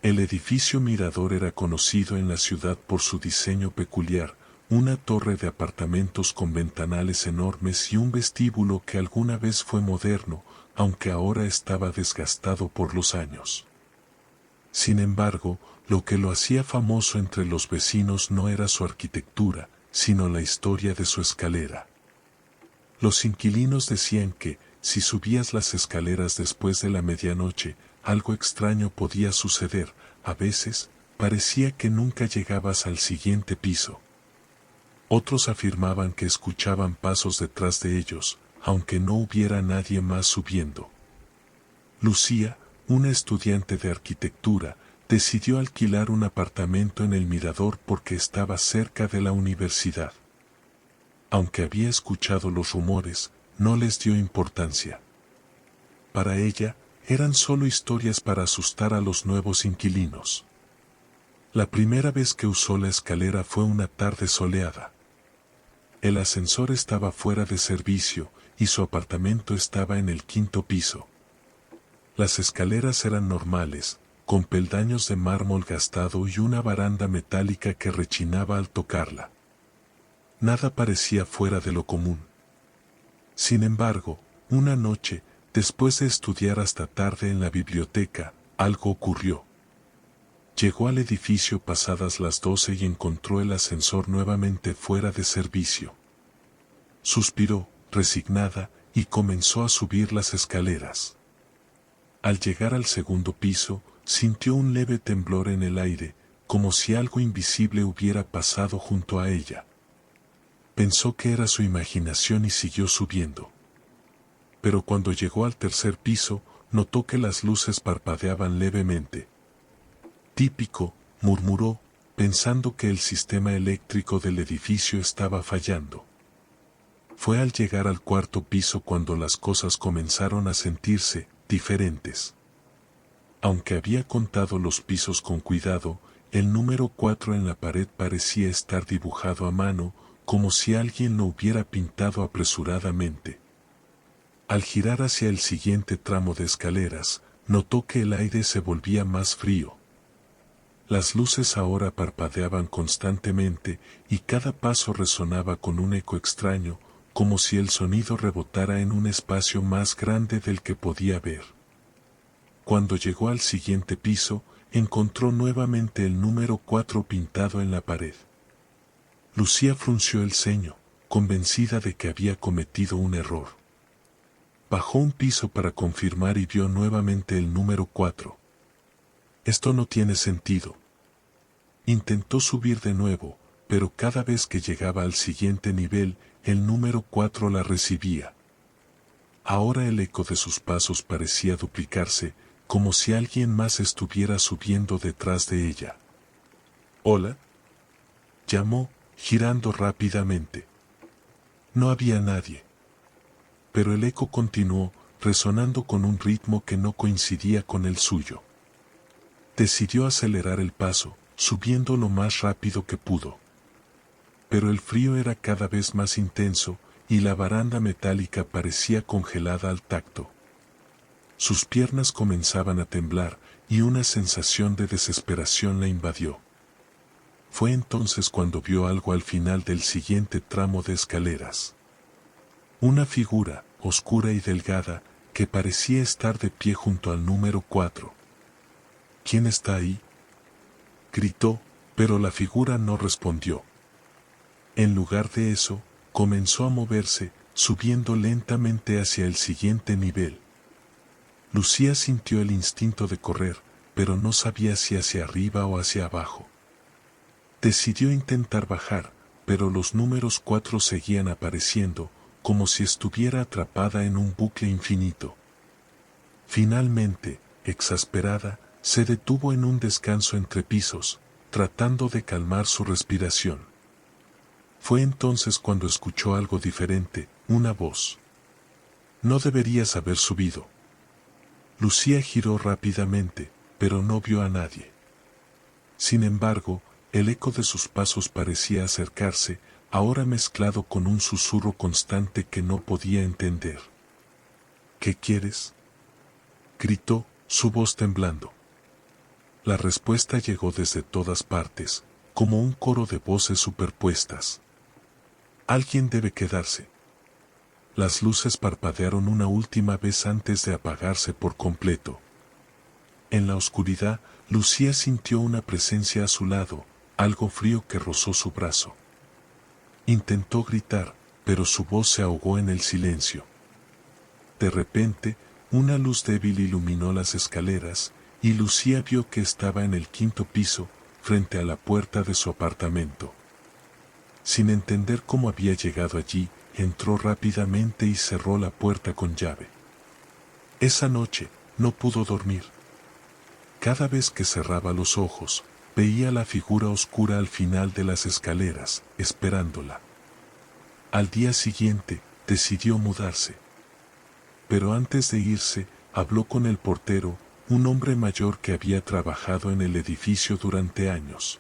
El edificio Mirador era conocido en la ciudad por su diseño peculiar, una torre de apartamentos con ventanales enormes y un vestíbulo que alguna vez fue moderno, aunque ahora estaba desgastado por los años. Sin embargo, lo que lo hacía famoso entre los vecinos no era su arquitectura, sino la historia de su escalera. Los inquilinos decían que, si subías las escaleras después de la medianoche, algo extraño podía suceder. A veces, parecía que nunca llegabas al siguiente piso. Otros afirmaban que escuchaban pasos detrás de ellos, aunque no hubiera nadie más subiendo. Lucía, una estudiante de arquitectura, decidió alquilar un apartamento en el Mirador porque estaba cerca de la universidad. Aunque había escuchado los rumores, no les dio importancia. Para ella, eran solo historias para asustar a los nuevos inquilinos. La primera vez que usó la escalera fue una tarde soleada. El ascensor estaba fuera de servicio, y su apartamento estaba en el 5º piso. Las escaleras eran normales, con peldaños de mármol gastado y una baranda metálica que rechinaba al tocarla. Nada parecía fuera de lo común. Sin embargo, una noche, después de estudiar hasta tarde en la biblioteca, algo ocurrió. Llegó al edificio pasadas las 12 y encontró el ascensor nuevamente fuera de servicio. Suspiró, resignada, y comenzó a subir las escaleras. Al llegar al 2º piso, sintió un leve temblor en el aire, como si algo invisible hubiera pasado junto a ella. Pensó que era su imaginación y siguió subiendo. Pero cuando llegó al 3er piso, notó que las luces parpadeaban levemente. «Típico», murmuró, pensando que el sistema eléctrico del edificio estaba fallando. Fue al llegar al 4º piso cuando las cosas comenzaron a sentirse diferentes. Aunque había contado los pisos con cuidado, el número 4 en la pared parecía estar dibujado a mano, como si alguien lo hubiera pintado apresuradamente. Al girar hacia el siguiente tramo de escaleras, notó que el aire se volvía más frío. Las luces ahora parpadeaban constantemente y cada paso resonaba con un eco extraño, como si el sonido rebotara en un espacio más grande del que podía ver. Cuando llegó al siguiente piso, encontró nuevamente el número 4 pintado en la pared. Lucía frunció el ceño, convencida de que había cometido un error. Bajó un piso para confirmar y vio nuevamente el número 4. Esto no tiene sentido. Intentó subir de nuevo, pero cada vez que llegaba al siguiente nivel, el número 4 la recibía. Ahora el eco de sus pasos parecía duplicarse, como si alguien más estuviera subiendo detrás de ella. «¿Hola?», llamó, girando rápidamente. No había nadie. Pero el eco continuó, resonando con un ritmo que no coincidía con el suyo. Decidió acelerar el paso, subiendo lo más rápido que pudo. Pero el frío era cada vez más intenso, y la baranda metálica parecía congelada al tacto. Sus piernas comenzaban a temblar, y una sensación de desesperación la invadió. Fue entonces cuando vio algo al final del siguiente tramo de escaleras. Una figura, oscura y delgada, que parecía estar de pie junto al número 4. «¿Quién está ahí?», gritó, pero la figura no respondió. En lugar de eso, comenzó a moverse, subiendo lentamente hacia el siguiente nivel. Lucía sintió el instinto de correr, pero no sabía si hacia arriba o hacia abajo. Decidió intentar bajar, pero los números 4 seguían apareciendo, como si estuviera atrapada en un bucle infinito. Finalmente, exasperada, se detuvo en un descanso entre pisos, tratando de calmar su respiración. Fue entonces cuando escuchó algo diferente, una voz. «No deberías haber subido». Lucía giró rápidamente, pero no vio a nadie. Sin embargo, el eco de sus pasos parecía acercarse, ahora mezclado con un susurro constante que no podía entender. «¿Qué quieres?», gritó, su voz temblando. La respuesta llegó desde todas partes, como un coro de voces superpuestas. «Alguien debe quedarse». Las luces parpadearon una última vez antes de apagarse por completo. En la oscuridad, Lucía sintió una presencia a su lado, algo frío que rozó su brazo. Intentó gritar, pero su voz se ahogó en el silencio. De repente, una luz débil iluminó las escaleras, y Lucía vio que estaba en el 5º piso, frente a la puerta de su apartamento. Sin entender cómo había llegado allí, entró rápidamente y cerró la puerta con llave. Esa noche, no pudo dormir. Cada vez que cerraba los ojos, veía la figura oscura al final de las escaleras, esperándola. Al día siguiente, decidió mudarse. Pero antes de irse, habló con el portero, un hombre mayor que había trabajado en el edificio durante años.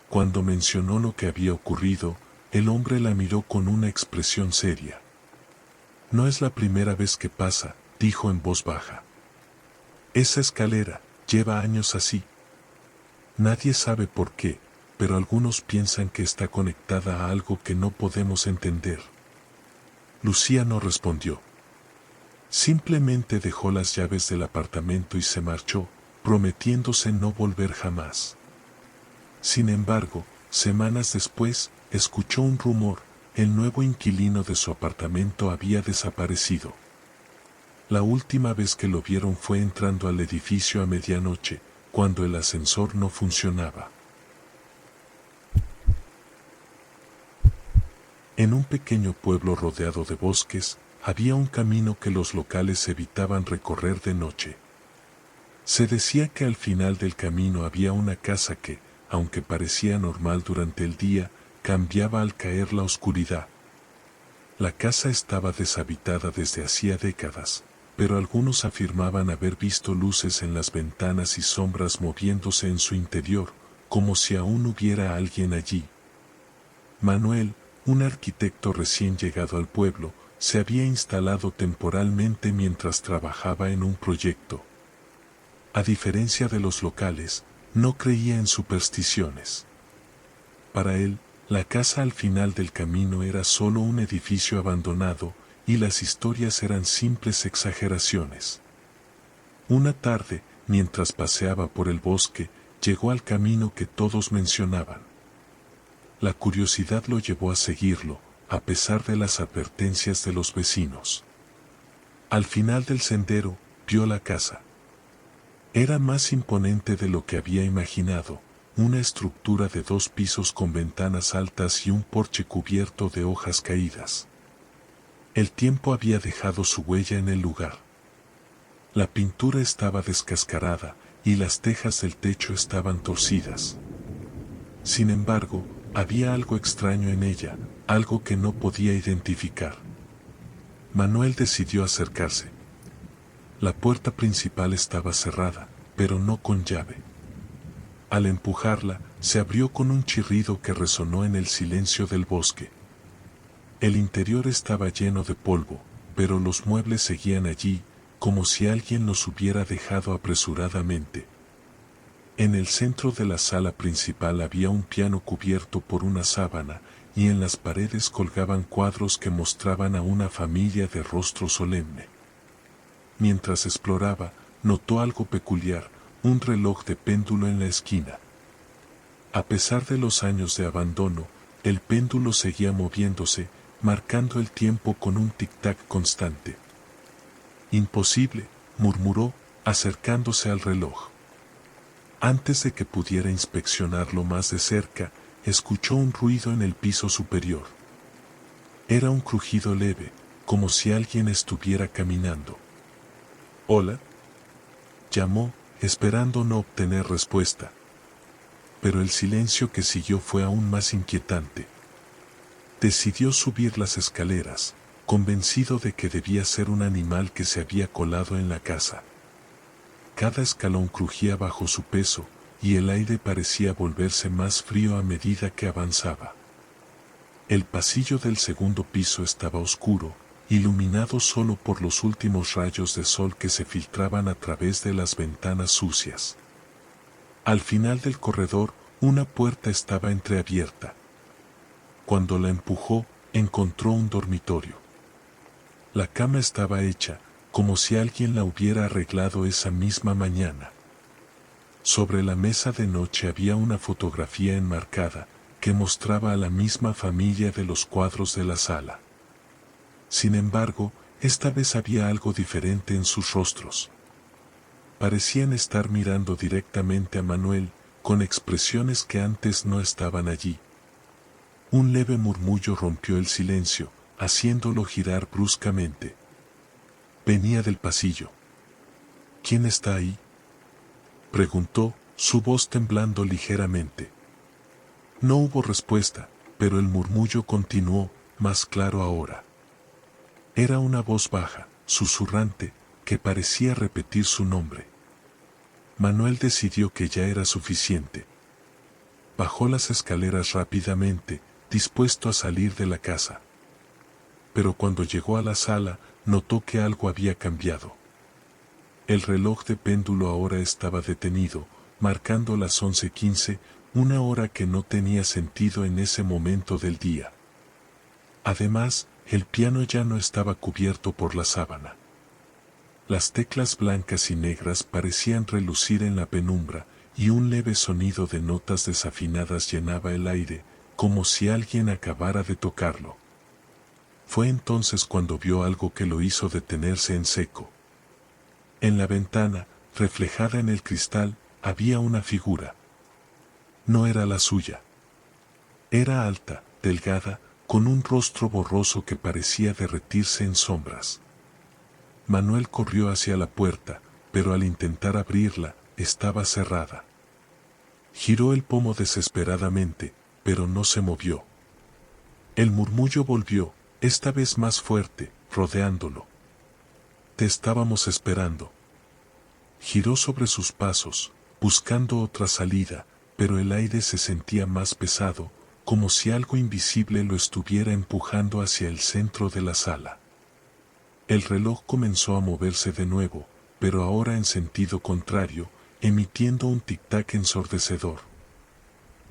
Cuando mencionó lo que había ocurrido, el hombre la miró con una expresión seria. «No es la primera vez que pasa», dijo en voz baja. «Esa escalera lleva años así. Nadie sabe por qué, pero algunos piensan que está conectada a algo que no podemos entender». Lucía no respondió. Simplemente dejó las llaves del apartamento y se marchó, prometiéndose no volver jamás. Sin embargo, semanas después, escuchó un rumor: el nuevo inquilino de su apartamento había desaparecido. La última vez que lo vieron fue entrando al edificio a medianoche, cuando el ascensor no funcionaba. En un pequeño pueblo rodeado de bosques, había un camino que los locales evitaban recorrer de noche. Se decía que al final del camino había una casa que, aunque parecía normal durante el día, cambiaba al caer la oscuridad. La casa estaba deshabitada desde hacía décadas, pero algunos afirmaban haber visto luces en las ventanas y sombras moviéndose en su interior, como si aún hubiera alguien allí. Manuel, un arquitecto recién llegado al pueblo, se había instalado temporalmente mientras trabajaba en un proyecto. A diferencia de los locales, no creía en supersticiones. Para él, la casa al final del camino era solo un edificio abandonado, y las historias eran simples exageraciones. Una tarde, mientras paseaba por el bosque, llegó al camino que todos mencionaban. La curiosidad lo llevó a seguirlo, a pesar de las advertencias de los vecinos. Al final del sendero, vio la casa. Era más imponente de lo que había imaginado, una estructura de 2 pisos con ventanas altas y un porche cubierto de hojas caídas. El tiempo había dejado su huella en el lugar. La pintura estaba descascarada y las tejas del techo estaban torcidas. Sin embargo, había algo extraño en ella, algo que no podía identificar. Manuel decidió acercarse. La puerta principal estaba cerrada, pero no con llave. Al empujarla, se abrió con un chirrido que resonó en el silencio del bosque. El interior estaba lleno de polvo, pero los muebles seguían allí, como si alguien los hubiera dejado apresuradamente. En el centro de la sala principal había un piano cubierto por una sábana, y en las paredes colgaban cuadros que mostraban a una familia de rostro solemne. Mientras exploraba, notó algo peculiar, un reloj de péndulo en la esquina. A pesar de los años de abandono, el péndulo seguía moviéndose, marcando el tiempo con un tic-tac constante. Imposible, murmuró, acercándose al reloj. Antes de que pudiera inspeccionarlo más de cerca, escuchó un ruido en el piso superior. Era un crujido leve, como si alguien estuviera caminando. «¿Hola?», llamó, esperando no obtener respuesta. Pero el silencio que siguió fue aún más inquietante. Decidió subir las escaleras, convencido de que debía ser un animal que se había colado en la casa. Cada escalón crujía bajo su peso, y el aire parecía volverse más frío a medida que avanzaba. El pasillo del segundo piso estaba oscuro, iluminado solo por los últimos rayos de sol que se filtraban a través de las ventanas sucias. Al final del corredor, una puerta estaba entreabierta. Cuando la empujó, encontró un dormitorio. La cama estaba hecha, como si alguien la hubiera arreglado esa misma mañana. Sobre la mesa de noche había una fotografía enmarcada, que mostraba a la misma familia de los cuadros de la sala. Sin embargo, esta vez había algo diferente en sus rostros. Parecían estar mirando directamente a Manuel, con expresiones que antes no estaban allí. Un leve murmullo rompió el silencio, haciéndolo girar bruscamente. Venía del pasillo. «¿Quién está ahí?», preguntó, su voz temblando ligeramente. No hubo respuesta, pero el murmullo continuó, más claro ahora. Era una voz baja, susurrante, que parecía repetir su nombre. Manuel decidió que ya era suficiente. Bajó las escaleras rápidamente, dispuesto a salir de la casa. Pero cuando llegó a la sala, notó que algo había cambiado. El reloj de péndulo ahora estaba detenido, marcando las 11:15, una hora que no tenía sentido en ese momento del día. Además, el piano ya no estaba cubierto por la sábana. Las teclas blancas y negras parecían relucir en la penumbra, y un leve sonido de notas desafinadas llenaba el aire, como si alguien acabara de tocarlo. Fue entonces cuando vio algo que lo hizo detenerse en seco. En la ventana, reflejada en el cristal, había una figura. No era la suya. Era alta, delgada, con un rostro borroso que parecía derretirse en sombras. Manuel corrió hacia la puerta, pero al intentar abrirla, estaba cerrada. Giró el pomo desesperadamente, pero no se movió. El murmullo volvió, esta vez más fuerte, rodeándolo. Te estábamos esperando. Giró sobre sus pasos, buscando otra salida, pero el aire se sentía más pesado, como si algo invisible lo estuviera empujando hacia el centro de la sala. El reloj comenzó a moverse de nuevo, pero ahora en sentido contrario, emitiendo un tic-tac ensordecedor.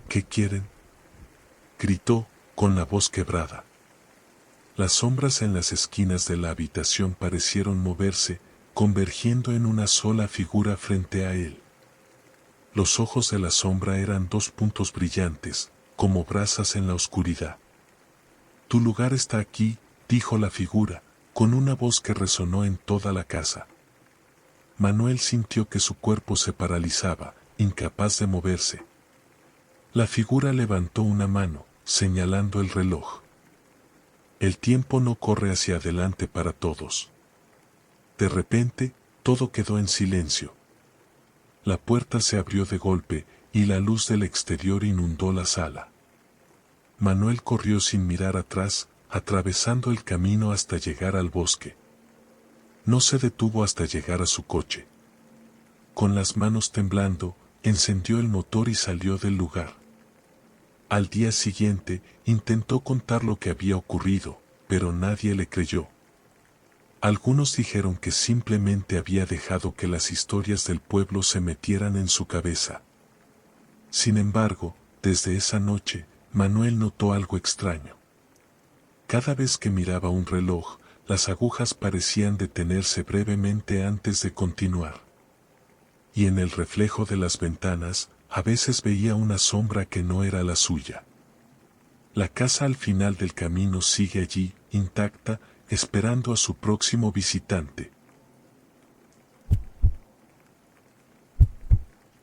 ¿Qué quieren?, gritó, con la voz quebrada. Las sombras en las esquinas de la habitación parecieron moverse, convergiendo en una sola figura frente a él. Los ojos de la sombra eran dos puntos brillantes, como brasas en la oscuridad. Tu lugar está aquí, dijo la figura, con una voz que resonó en toda la casa. Manuel sintió que su cuerpo se paralizaba, incapaz de moverse. La figura levantó una mano, señalando el reloj. El tiempo no corre hacia adelante para todos. De repente, todo quedó en silencio. La puerta se abrió de golpe, y la luz del exterior inundó la sala. Manuel corrió sin mirar atrás, atravesando el camino hasta llegar al bosque. No se detuvo hasta llegar a su coche. Con las manos temblando, encendió el motor y salió del lugar. Al día siguiente, intentó contar lo que había ocurrido, pero nadie le creyó. Algunos dijeron que simplemente había dejado que las historias del pueblo se metieran en su cabeza. Sin embargo, desde esa noche, Manuel notó algo extraño. Cada vez que miraba un reloj, las agujas parecían detenerse brevemente antes de continuar. Y en el reflejo de las ventanas, a veces veía una sombra que no era la suya. La casa al final del camino sigue allí, intacta, esperando a su próximo visitante.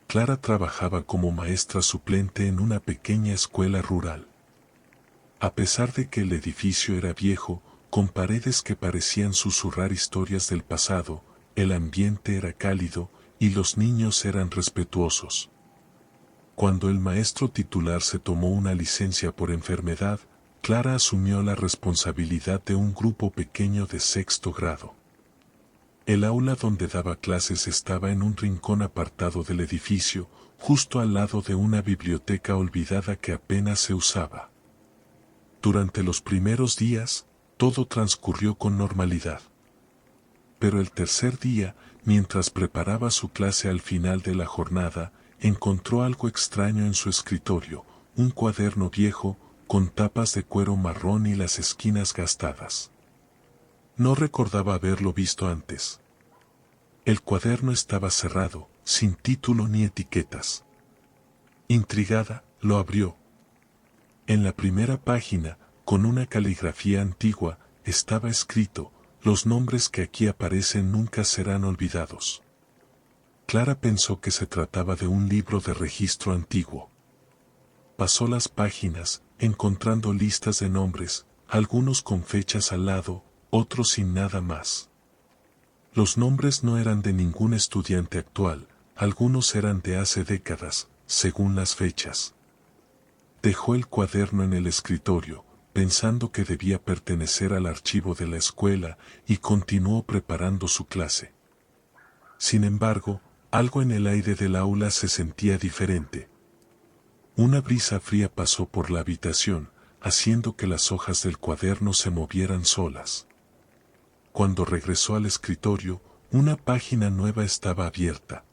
Clara trabajaba como maestra suplente en una pequeña escuela rural. A pesar de que el edificio era viejo, con paredes que parecían susurrar historias del pasado, el ambiente era cálido y los niños eran respetuosos. Cuando el maestro titular se tomó una licencia por enfermedad, Clara asumió la responsabilidad de un grupo pequeño de sexto grado. El aula donde daba clases estaba en un rincón apartado del edificio, justo al lado de una biblioteca olvidada que apenas se usaba. Durante los primeros días, todo transcurrió con normalidad. Pero el tercer día, mientras preparaba su clase al final de la jornada, encontró algo extraño en su escritorio, un cuaderno viejo, con tapas de cuero marrón y las esquinas gastadas. No recordaba haberlo visto antes. El cuaderno estaba cerrado, sin título ni etiquetas. Intrigada, lo abrió. En la primera página, con una caligrafía antigua, estaba escrito: los nombres que aquí aparecen nunca serán olvidados. Clara pensó que se trataba de un libro de registro antiguo. Pasó las páginas, encontrando listas de nombres, algunos con fechas al lado, otros sin nada más. Los nombres no eran de ningún estudiante actual, algunos eran de hace décadas, según las fechas. Dejó el cuaderno en el escritorio, pensando que debía pertenecer al archivo de la escuela, y continuó preparando su clase. Sin embargo, algo en el aire del aula se sentía diferente. Una brisa fría pasó por la habitación, haciendo que las hojas del cuaderno se movieran solas. Cuando regresó al escritorio, una página nueva estaba abierta.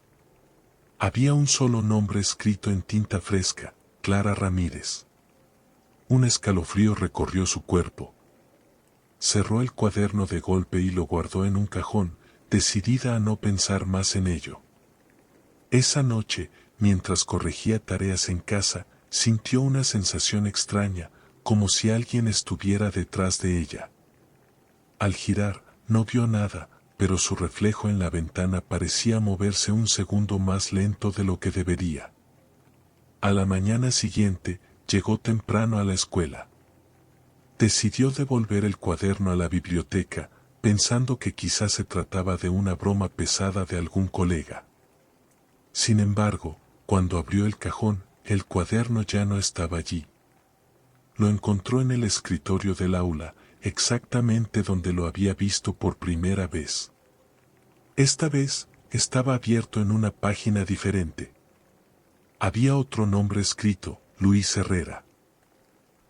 Había un solo nombre escrito en tinta fresca: Clara Ramírez. Un escalofrío recorrió su cuerpo. Cerró el cuaderno de golpe y lo guardó en un cajón, decidida a no pensar más en ello. Esa noche, mientras corregía tareas en casa, sintió una sensación extraña, como si alguien estuviera detrás de ella. Al girar, no vio nada, pero su reflejo en la ventana parecía moverse un segundo más lento de lo que debería. A la mañana siguiente, llegó temprano a la escuela. Decidió devolver el cuaderno a la biblioteca, pensando que quizás se trataba de una broma pesada de algún colega. Sin embargo, cuando abrió el cajón, el cuaderno ya no estaba allí. Lo encontró en el escritorio del aula, exactamente donde lo había visto por primera vez. Esta vez, estaba abierto en una página diferente. Había otro nombre escrito, Luis Herrera.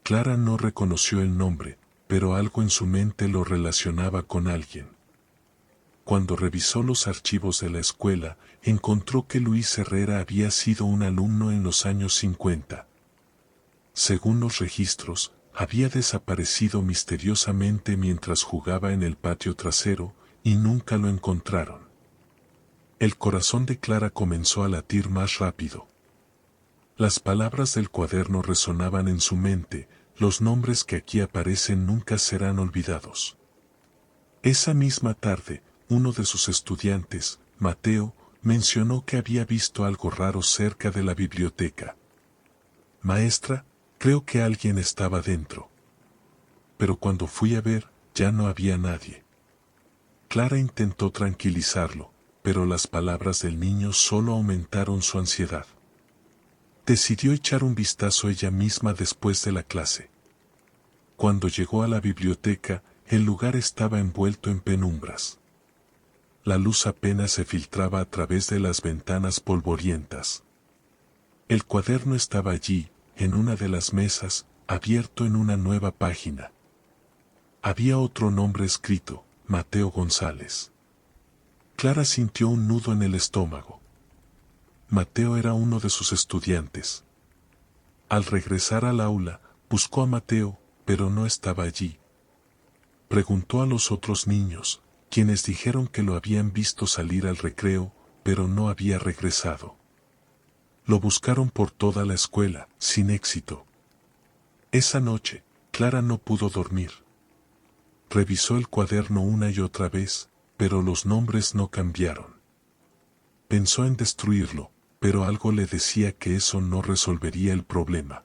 Clara no reconoció el nombre, pero algo en su mente lo relacionaba con alguien. Cuando revisó los archivos de la escuela, encontró que Luis Herrera había sido un alumno en los años 50. Según los registros, había desaparecido misteriosamente mientras jugaba en el patio trasero, y nunca lo encontraron. El corazón de Clara comenzó a latir más rápido. Las palabras del cuaderno resonaban en su mente, los nombres que aquí aparecen nunca serán olvidados. Esa misma tarde, uno de sus estudiantes, Mateo, mencionó que había visto algo raro cerca de la biblioteca. Maestra, creo que alguien estaba dentro. Pero cuando fui a ver, ya no había nadie. Clara intentó tranquilizarlo, pero las palabras del niño solo aumentaron su ansiedad. Decidió echar un vistazo ella misma después de la clase. Cuando llegó a la biblioteca, el lugar estaba envuelto en penumbras. La luz apenas se filtraba a través de las ventanas polvorientas. El cuaderno estaba allí, en una de las mesas, abierto en una nueva página. Había otro nombre escrito, Mateo González. Clara sintió un nudo en el estómago. Mateo era uno de sus estudiantes. Al regresar al aula, buscó a Mateo, pero no estaba allí. Preguntó a los otros niños, quienes dijeron que lo habían visto salir al recreo, pero no había regresado. Lo buscaron por toda la escuela, sin éxito. Esa noche, Clara no pudo dormir. Revisó el cuaderno una y otra vez, pero los nombres no cambiaron. Pensó en destruirlo, pero algo le decía que eso no resolvería el problema.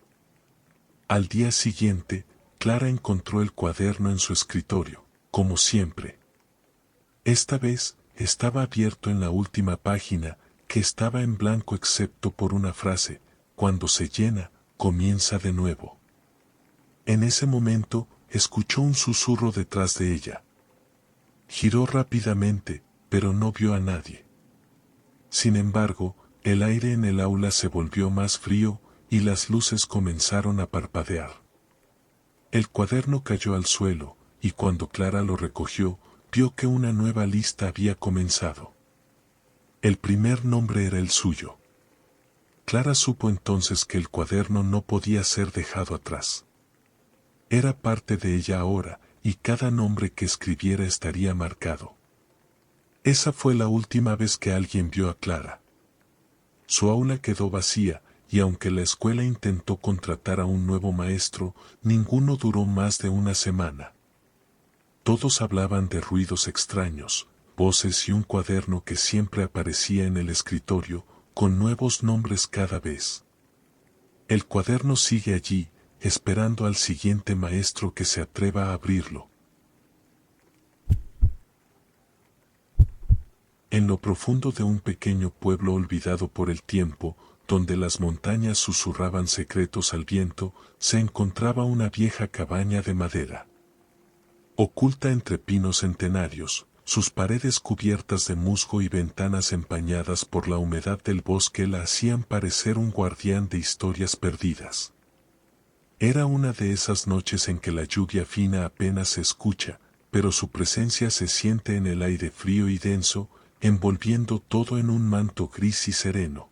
Al día siguiente, Clara encontró el cuaderno en su escritorio, como siempre. Esta vez, estaba abierto en la última página, que estaba en blanco excepto por una frase, cuando se llena, comienza de nuevo. En ese momento, escuchó un susurro detrás de ella. Giró rápidamente, pero no vio a nadie. Sin embargo, el aire en el aula se volvió más frío, y las luces comenzaron a parpadear. El cuaderno cayó al suelo, y cuando Clara lo recogió, vio que una nueva lista había comenzado. El primer nombre era el suyo. Clara supo entonces que el cuaderno no podía ser dejado atrás. Era parte de ella ahora, y cada nombre que escribiera estaría marcado. Esa fue la última vez que alguien vio a Clara. Su aula quedó vacía, y aunque la escuela intentó contratar a un nuevo maestro, ninguno duró más de una semana. Todos hablaban de ruidos extraños, voces y un cuaderno que siempre aparecía en el escritorio, con nuevos nombres cada vez. El cuaderno sigue allí, esperando al siguiente maestro que se atreva a abrirlo. En lo profundo de un pequeño pueblo olvidado por el tiempo, donde las montañas susurraban secretos al viento, se encontraba una vieja cabaña de madera. Oculta entre pinos centenarios, sus paredes cubiertas de musgo y ventanas empañadas por la humedad del bosque la hacían parecer un guardián de historias perdidas. Era una de esas noches en que la lluvia fina apenas se escucha, pero su presencia se siente en el aire frío y denso, envolviendo todo en un manto gris y sereno.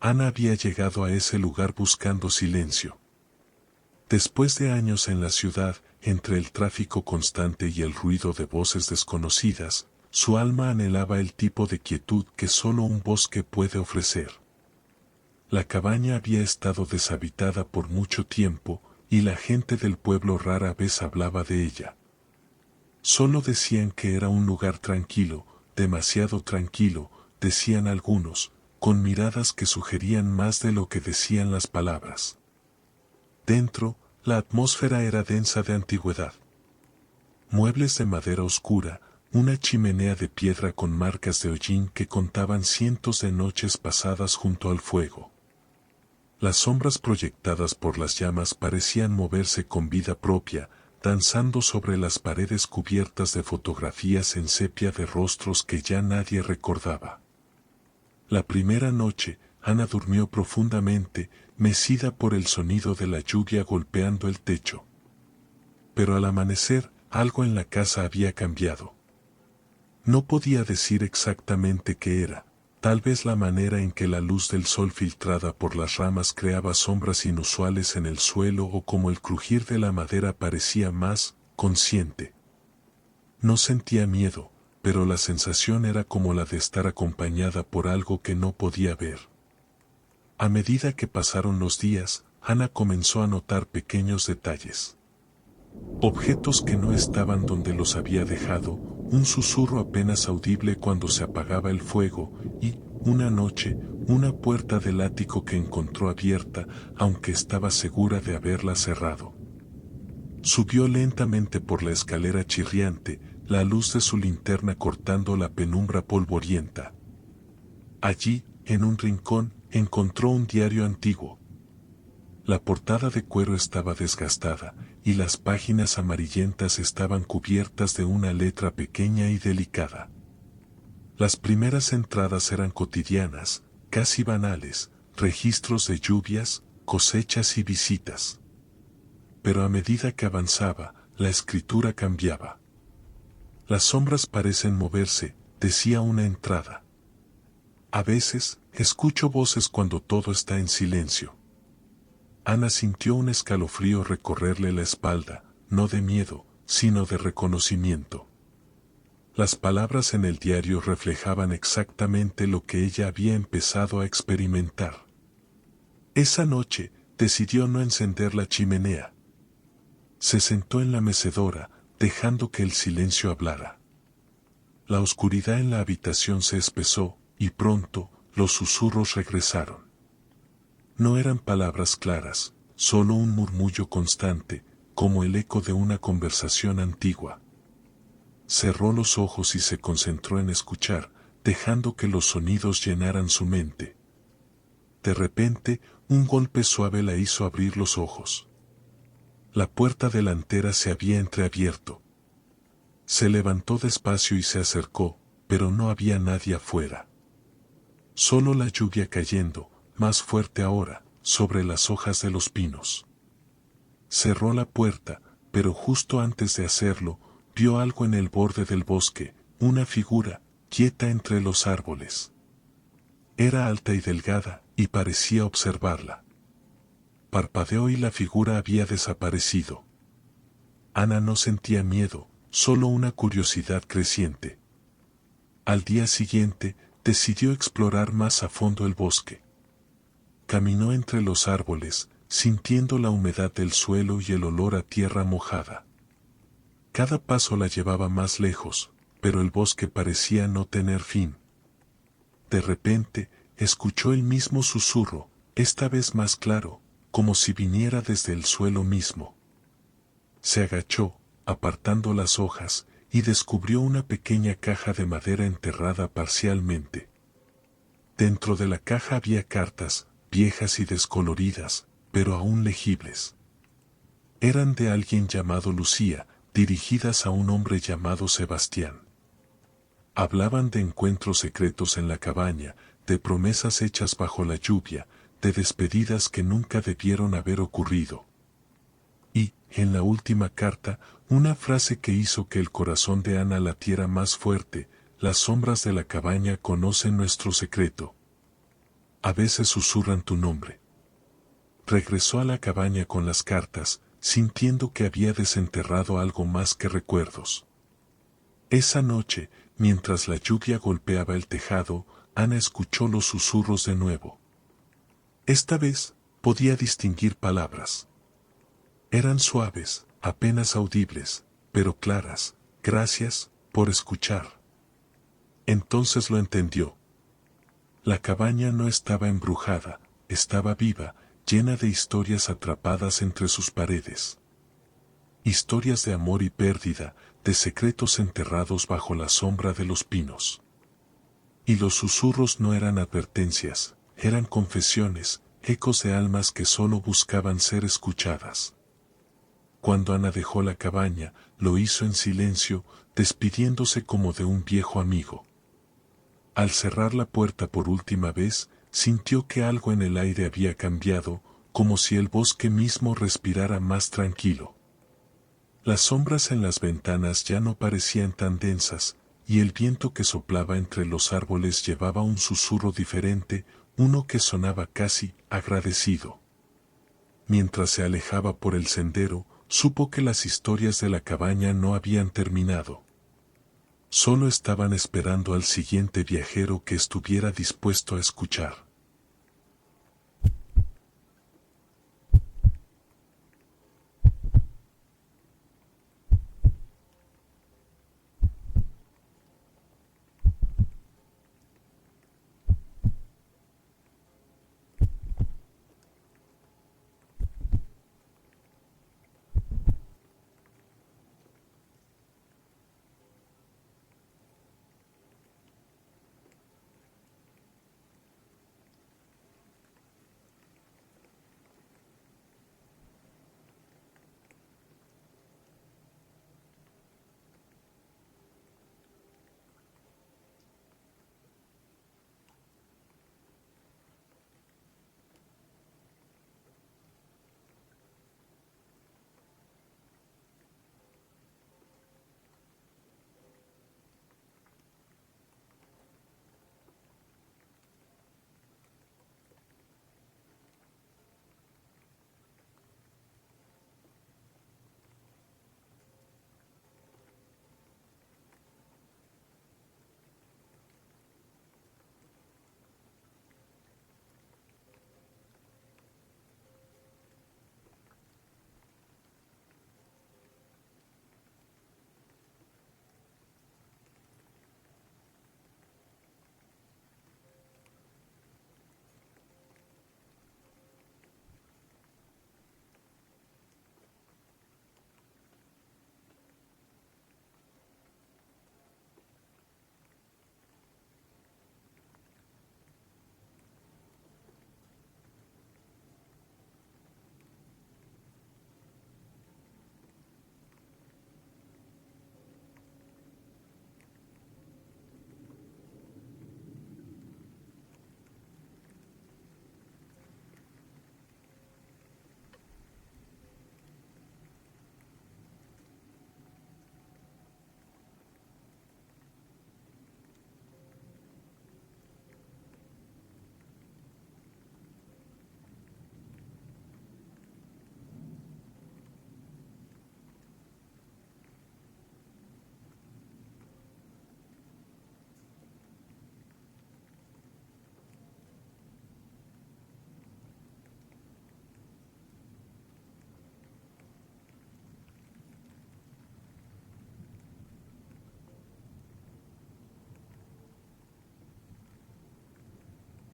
Ana había llegado a ese lugar buscando silencio. Después de años en la ciudad, entre el tráfico constante y el ruido de voces desconocidas, su alma anhelaba el tipo de quietud que solo un bosque puede ofrecer. La cabaña había estado deshabitada por mucho tiempo, y la gente del pueblo rara vez hablaba de ella. Solo decían que era un lugar tranquilo, demasiado tranquilo, decían algunos, con miradas que sugerían más de lo que decían las palabras. Dentro, la atmósfera era densa de antigüedad. Muebles de madera oscura, una chimenea de piedra con marcas de hollín que contaban cientos de noches pasadas junto al fuego. Las sombras proyectadas por las llamas parecían moverse con vida propia, danzando sobre las paredes cubiertas de fotografías en sepia de rostros que ya nadie recordaba. La primera noche, Ana durmió profundamente, mecida por el sonido de la lluvia golpeando el techo. Pero al amanecer, algo en la casa había cambiado. No podía decir exactamente qué era, tal vez la manera en que la luz del sol filtrada por las ramas creaba sombras inusuales en el suelo o como el crujir de la madera parecía más consciente. No sentía miedo, pero la sensación era como la de estar acompañada por algo que no podía ver. A medida que pasaron los días, Ana comenzó a notar pequeños detalles. Objetos que no estaban donde los había dejado, un susurro apenas audible cuando se apagaba el fuego y, una noche, una puerta del ático que encontró abierta, aunque estaba segura de haberla cerrado. Subió lentamente por la escalera chirriante, la luz de su linterna cortando la penumbra polvorienta. Allí, en un rincón, encontró un diario antiguo. La portada de cuero estaba desgastada, y las páginas amarillentas estaban cubiertas de una letra pequeña y delicada. Las primeras entradas eran cotidianas, casi banales, registros de lluvias, cosechas y visitas. Pero a medida que avanzaba, la escritura cambiaba. Las sombras parecen moverse, decía una entrada. A veces, escucho voces cuando todo está en silencio. Ana sintió un escalofrío recorrerle la espalda, no de miedo, sino de reconocimiento. Las palabras en el diario reflejaban exactamente lo que ella había empezado a experimentar. Esa noche, decidió no encender la chimenea. Se sentó en la mecedora, dejando que el silencio hablara. La oscuridad en la habitación se espesó, y pronto, los susurros regresaron. No eran palabras claras, solo un murmullo constante, como el eco de una conversación antigua. Cerró los ojos y se concentró en escuchar, dejando que los sonidos llenaran su mente. De repente, un golpe suave la hizo abrir los ojos. La puerta delantera se había entreabierto. Se levantó despacio y se acercó, pero no había nadie afuera. Solo la lluvia cayendo, más fuerte ahora, sobre las hojas de los pinos. Cerró la puerta, pero justo antes de hacerlo, vio algo en el borde del bosque, una figura, quieta entre los árboles. Era alta y delgada, y parecía observarla. Parpadeó y la figura había desaparecido. Ana no sentía miedo, solo una curiosidad creciente. Al día siguiente, decidió explorar más a fondo el bosque. Caminó entre los árboles, sintiendo la humedad del suelo y el olor a tierra mojada. Cada paso la llevaba más lejos, pero el bosque parecía no tener fin. De repente, escuchó el mismo susurro, esta vez más claro, como si viniera desde el suelo mismo. Se agachó, apartando las hojas, y descubrió una pequeña caja de madera enterrada parcialmente. Dentro de la caja había cartas, viejas y descoloridas, pero aún legibles. Eran de alguien llamado Lucía, dirigidas a un hombre llamado Sebastián. Hablaban de encuentros secretos en la cabaña, de promesas hechas bajo la lluvia, de despedidas que nunca debieron haber ocurrido. Y, en la última carta, una frase que hizo que el corazón de Ana latiera más fuerte: las sombras de la cabaña conocen nuestro secreto. A veces susurran tu nombre. Regresó a la cabaña con las cartas, sintiendo que había desenterrado algo más que recuerdos. Esa noche, mientras la lluvia golpeaba el tejado, Ana escuchó los susurros de nuevo. Esta vez, podía distinguir palabras. Eran suaves, apenas audibles, pero claras. Gracias por escuchar. Entonces lo entendió. La cabaña no estaba embrujada, estaba viva, llena de historias atrapadas entre sus paredes. Historias de amor y pérdida, de secretos enterrados bajo la sombra de los pinos. Y los susurros no eran advertencias, eran confesiones, ecos de almas que solo buscaban ser escuchadas. Cuando Ana dejó la cabaña, lo hizo en silencio, despidiéndose como de un viejo amigo. Al cerrar la puerta por última vez, sintió que algo en el aire había cambiado, como si el bosque mismo respirara más tranquilo. Las sombras en las ventanas ya no parecían tan densas, y el viento que soplaba entre los árboles llevaba un susurro diferente, uno que sonaba casi agradecido. Mientras se alejaba por el sendero, supo que las historias de la cabaña no habían terminado. Solo estaban esperando al siguiente viajero que estuviera dispuesto a escuchar.